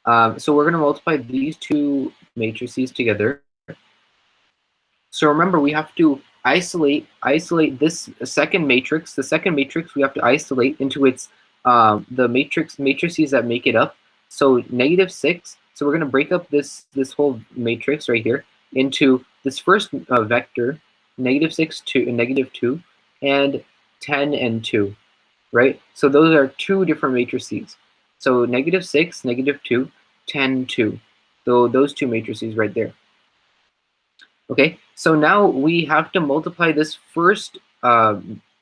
So we're going to multiply these two matrices together. So remember, we have to isolate this second matrix. The second matrix we have to isolate into its the matrices that make it up. So -6. So we're going to break up this whole matrix right here into this first vector, -6 to -2, and 10 and 2. Right? So those are two different matrices. So -6, -2, 10, 2. So those two matrices right there. Okay, so now we have to multiply this first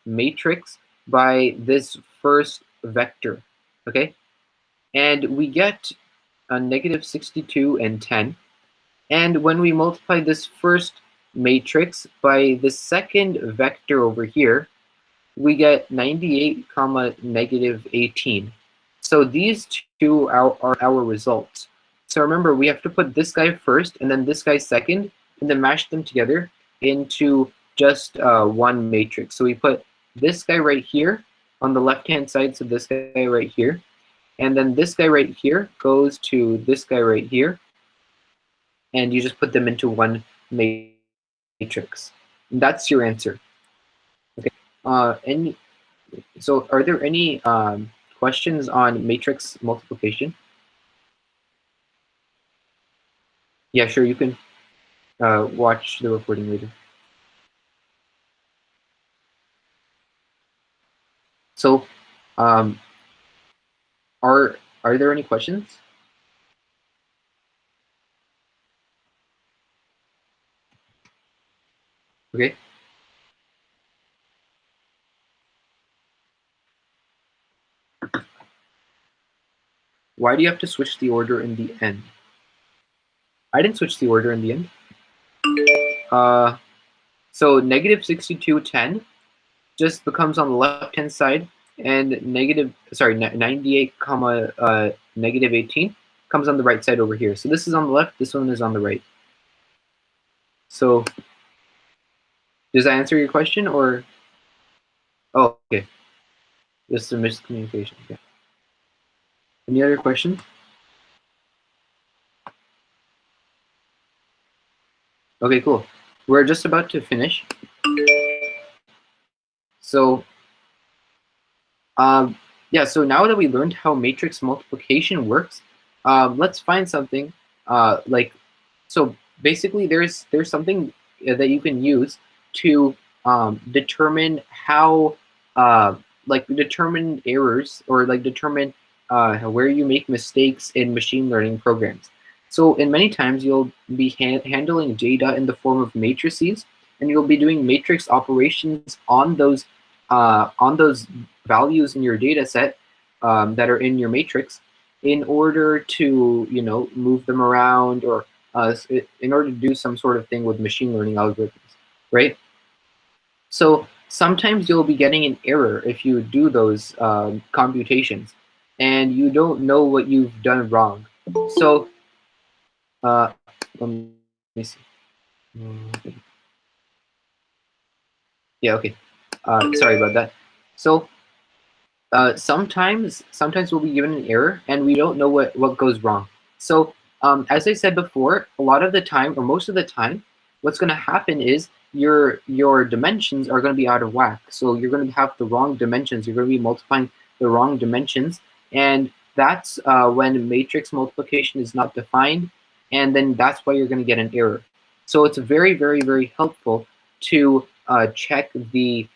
matrix by this first vector. Okay, and we get a -62 and 10. And when we multiply this first matrix by the second vector over here, we get 98, -18. So these two are our results. So remember, we have to put this guy first and then this guy second, and then mash them together into just one matrix. So we put this guy right here on the left-hand side, so this guy right here, and then this guy right here goes to this guy right here, and you just put them into one matrix. And that's your answer. Okay. So are there any questions on matrix multiplication? Yeah, sure, you can watch the recording later. So are there any questions? Okay. Why do you have to switch the order in the end? I didn't switch the order in the end. So -62, 10 just becomes on the left-hand side, and 98, -18 comes on the right side over here. So this is on the left, this one is on the right. So does that answer your question, or? Oh, okay. This is a miscommunication. Okay. Any other questions? Okay, cool. We're just about to finish. So, yeah, so now that we learned how matrix multiplication works, let's find something so basically there's something that you can use to determine how, determine errors, or determine where you make mistakes in machine learning programs. So in many times you'll be handling data in the form of matrices, and you'll be doing matrix operations on those values in your data set that are in your matrix, in order to move them around, or in order to do some sort of thing with machine learning algorithms, right? So sometimes you'll be getting an error if you do those computations, and you don't know what you've done wrong. So let me see. Yeah, okay. Sorry about that. So sometimes we'll be given an error and we don't know what goes wrong. So as I said before, a lot of the time, or most of the time, what's going to happen is your dimensions are going to be out of whack. So you're going to have the wrong dimensions. You're going to be multiplying the wrong dimensions, and that's when matrix multiplication is not defined, and then that's why you're going to get an error. So it's very, very, very helpful to check the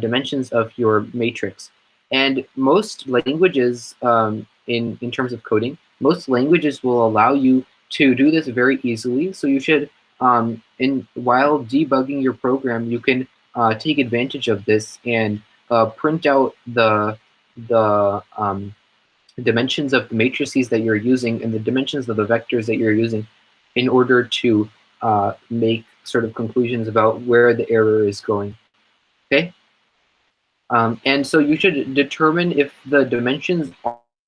dimensions of your matrix. And most languages, in terms of coding, most languages will allow you to do this very easily. So you should, while debugging your program, you can take advantage of this and print out the dimensions of the matrices that you're using and the dimensions of the vectors that you're using in order to make sort of conclusions about where the error is going. Okay? And so you should determine if the dimensions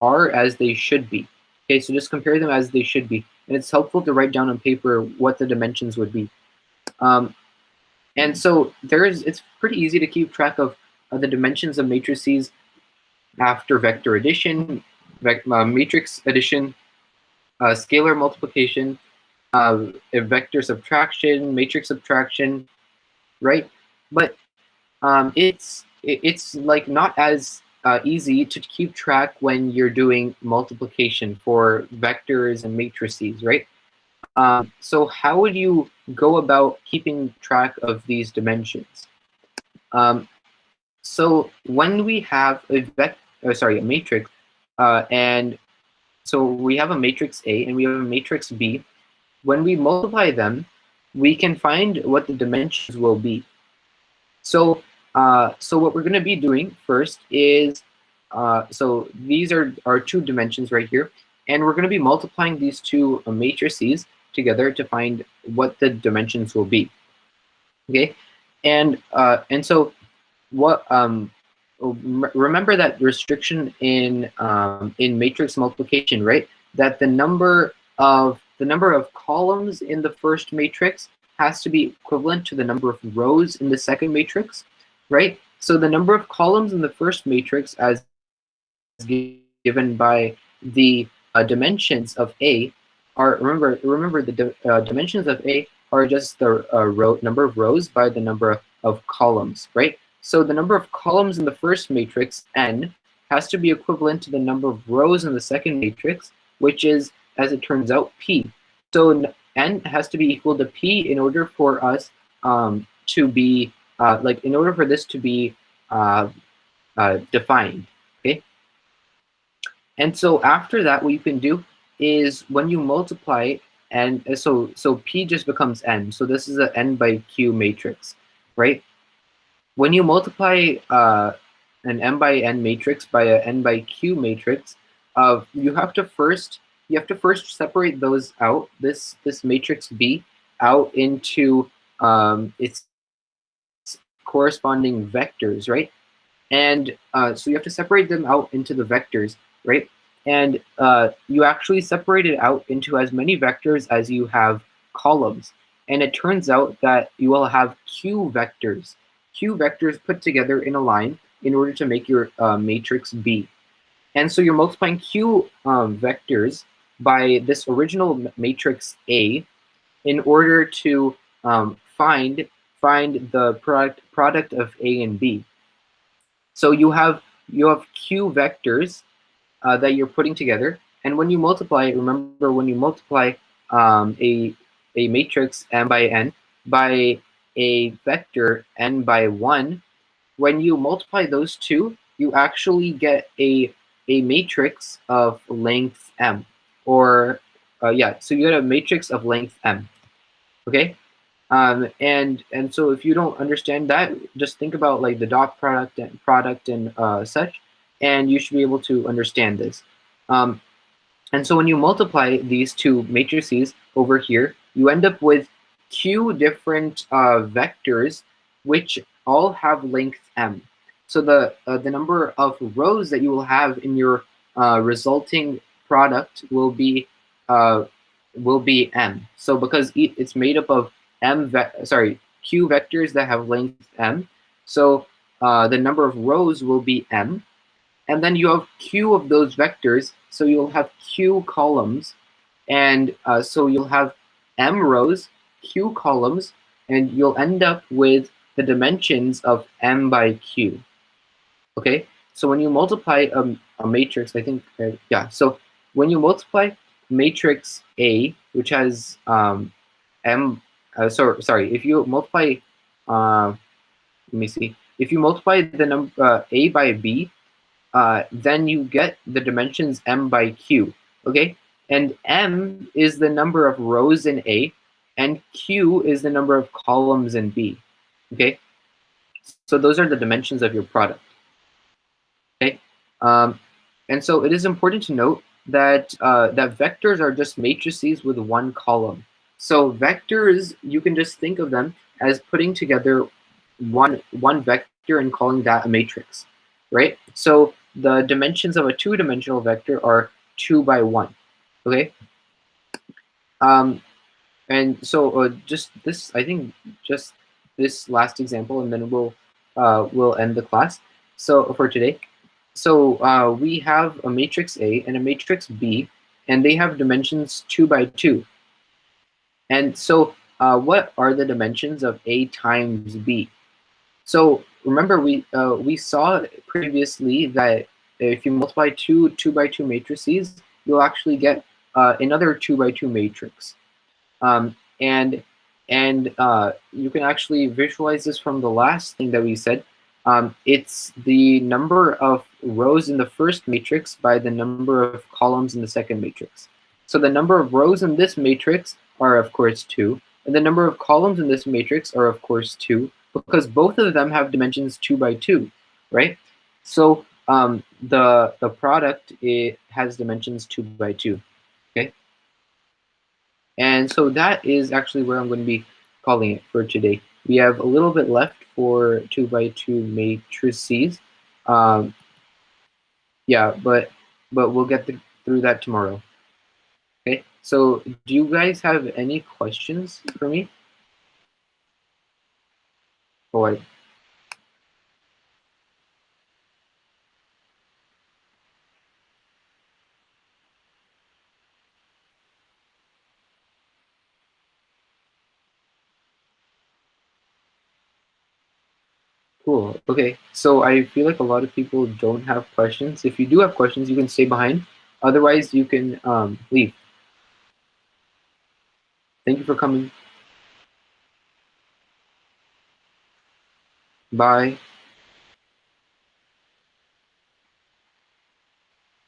are as they should be. Okay, so just compare them as they should be. And it's helpful to write down on paper what the dimensions would be. And so it's pretty easy to keep track of the dimensions of matrices after vector addition, matrix addition, scalar multiplication, vector subtraction, matrix subtraction, right? But it's like not as easy to keep track when you're doing multiplication for vectors and matrices, right? So how would you go about keeping track of these dimensions? So when we have a matrix, and so we have a matrix A and we have a matrix B. When we multiply them, we can find what the dimensions will be. So so what we're going to be doing first is, so these are our two dimensions right here, and we're going to be multiplying these two matrices together to find what the dimensions will be. Okay, and so what remember that restriction in matrix multiplication, right? That the number of columns in the first matrix has to be equivalent to the number of rows in the second matrix, right? So the number of columns in the first matrix, as given by the dimensions of A, are remember the dimensions of A are just the number of rows by the number of columns, right? So the number of columns in the first matrix, n, has to be equivalent to the number of rows in the second matrix, which is, as it turns out, p. So n has to be equal to p in order for us to be, in order for this to be defined, okay? And so after that, what you can do is when you multiply, and so p just becomes n. So this is an n by q matrix, right? When you multiply an m by n matrix by a n by q matrix, you have to first separate those out, this matrix B, out into its corresponding vectors, right? And so you have to separate them out into the vectors, right? And you actually separate it out into as many vectors as you have columns. And it turns out that you will have q vectors put together in a line in order to make your matrix B. And so you're multiplying q vectors by this original matrix A in order to find the product of A and B. So you have q vectors that you're putting together, and when you multiply, remember when you multiply a matrix m by n by a vector n by 1, when you multiply those two, you actually get a matrix of length m, or yeah, so you get a matrix of length m. Okay, and so if you don't understand that, just think about like the dot product and such, and you should be able to understand this. And so when you multiply these two matrices over here, you end up with q different vectors which all have length m. So the number of rows that you will have in your resulting product will be m. So because it's made up of q vectors that have length m, so the number of rows will be m, and then you have q of those vectors, so you'll have q columns, and so you'll have m rows, q columns, and you'll end up with the dimensions of m by q. Okay, so when you multiply a matrix, I think, yeah, so when you multiply matrix A, which has m, if you multiply, let me see, if you multiply the number A by B, then you get the dimensions m by q, okay? And m is the number of rows in A, and q is the number of columns in B, okay? So those are the dimensions of your product, okay? Um, and so it is important to note that that vectors are just matrices with one column. So vectors, you can just think of them as putting together one vector and calling that a matrix, right? So the dimensions of a two-dimensional vector are 2 by 1, okay? And so just this, I think, just this last example, and then we'll end the class. So for today, so we have a matrix A and a matrix B, and they have dimensions 2 by 2. And so what are the dimensions of A times B? So remember, we saw previously that if you multiply two by 2 matrices, you'll actually get another 2 by 2 matrix. And you can actually visualize this from the last thing that we said. It's the number of rows in the first matrix by the number of columns in the second matrix. So the number of rows in this matrix are, of course, 2, and the number of columns in this matrix are, of course, 2, because both of them have dimensions 2 by 2, right? So the product, it has dimensions 2 by 2, okay? And so that is actually where I'm going to be calling it for today. We have a little bit left for 2 by 2 matrices. Um, yeah, but we'll get through that tomorrow. Okay, so do you guys have any questions for me? Or cool. Okay, so I feel like a lot of people don't have questions. If you do have questions, you can stay behind. Otherwise, you can leave. Thank you for coming. Bye.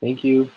Thank you.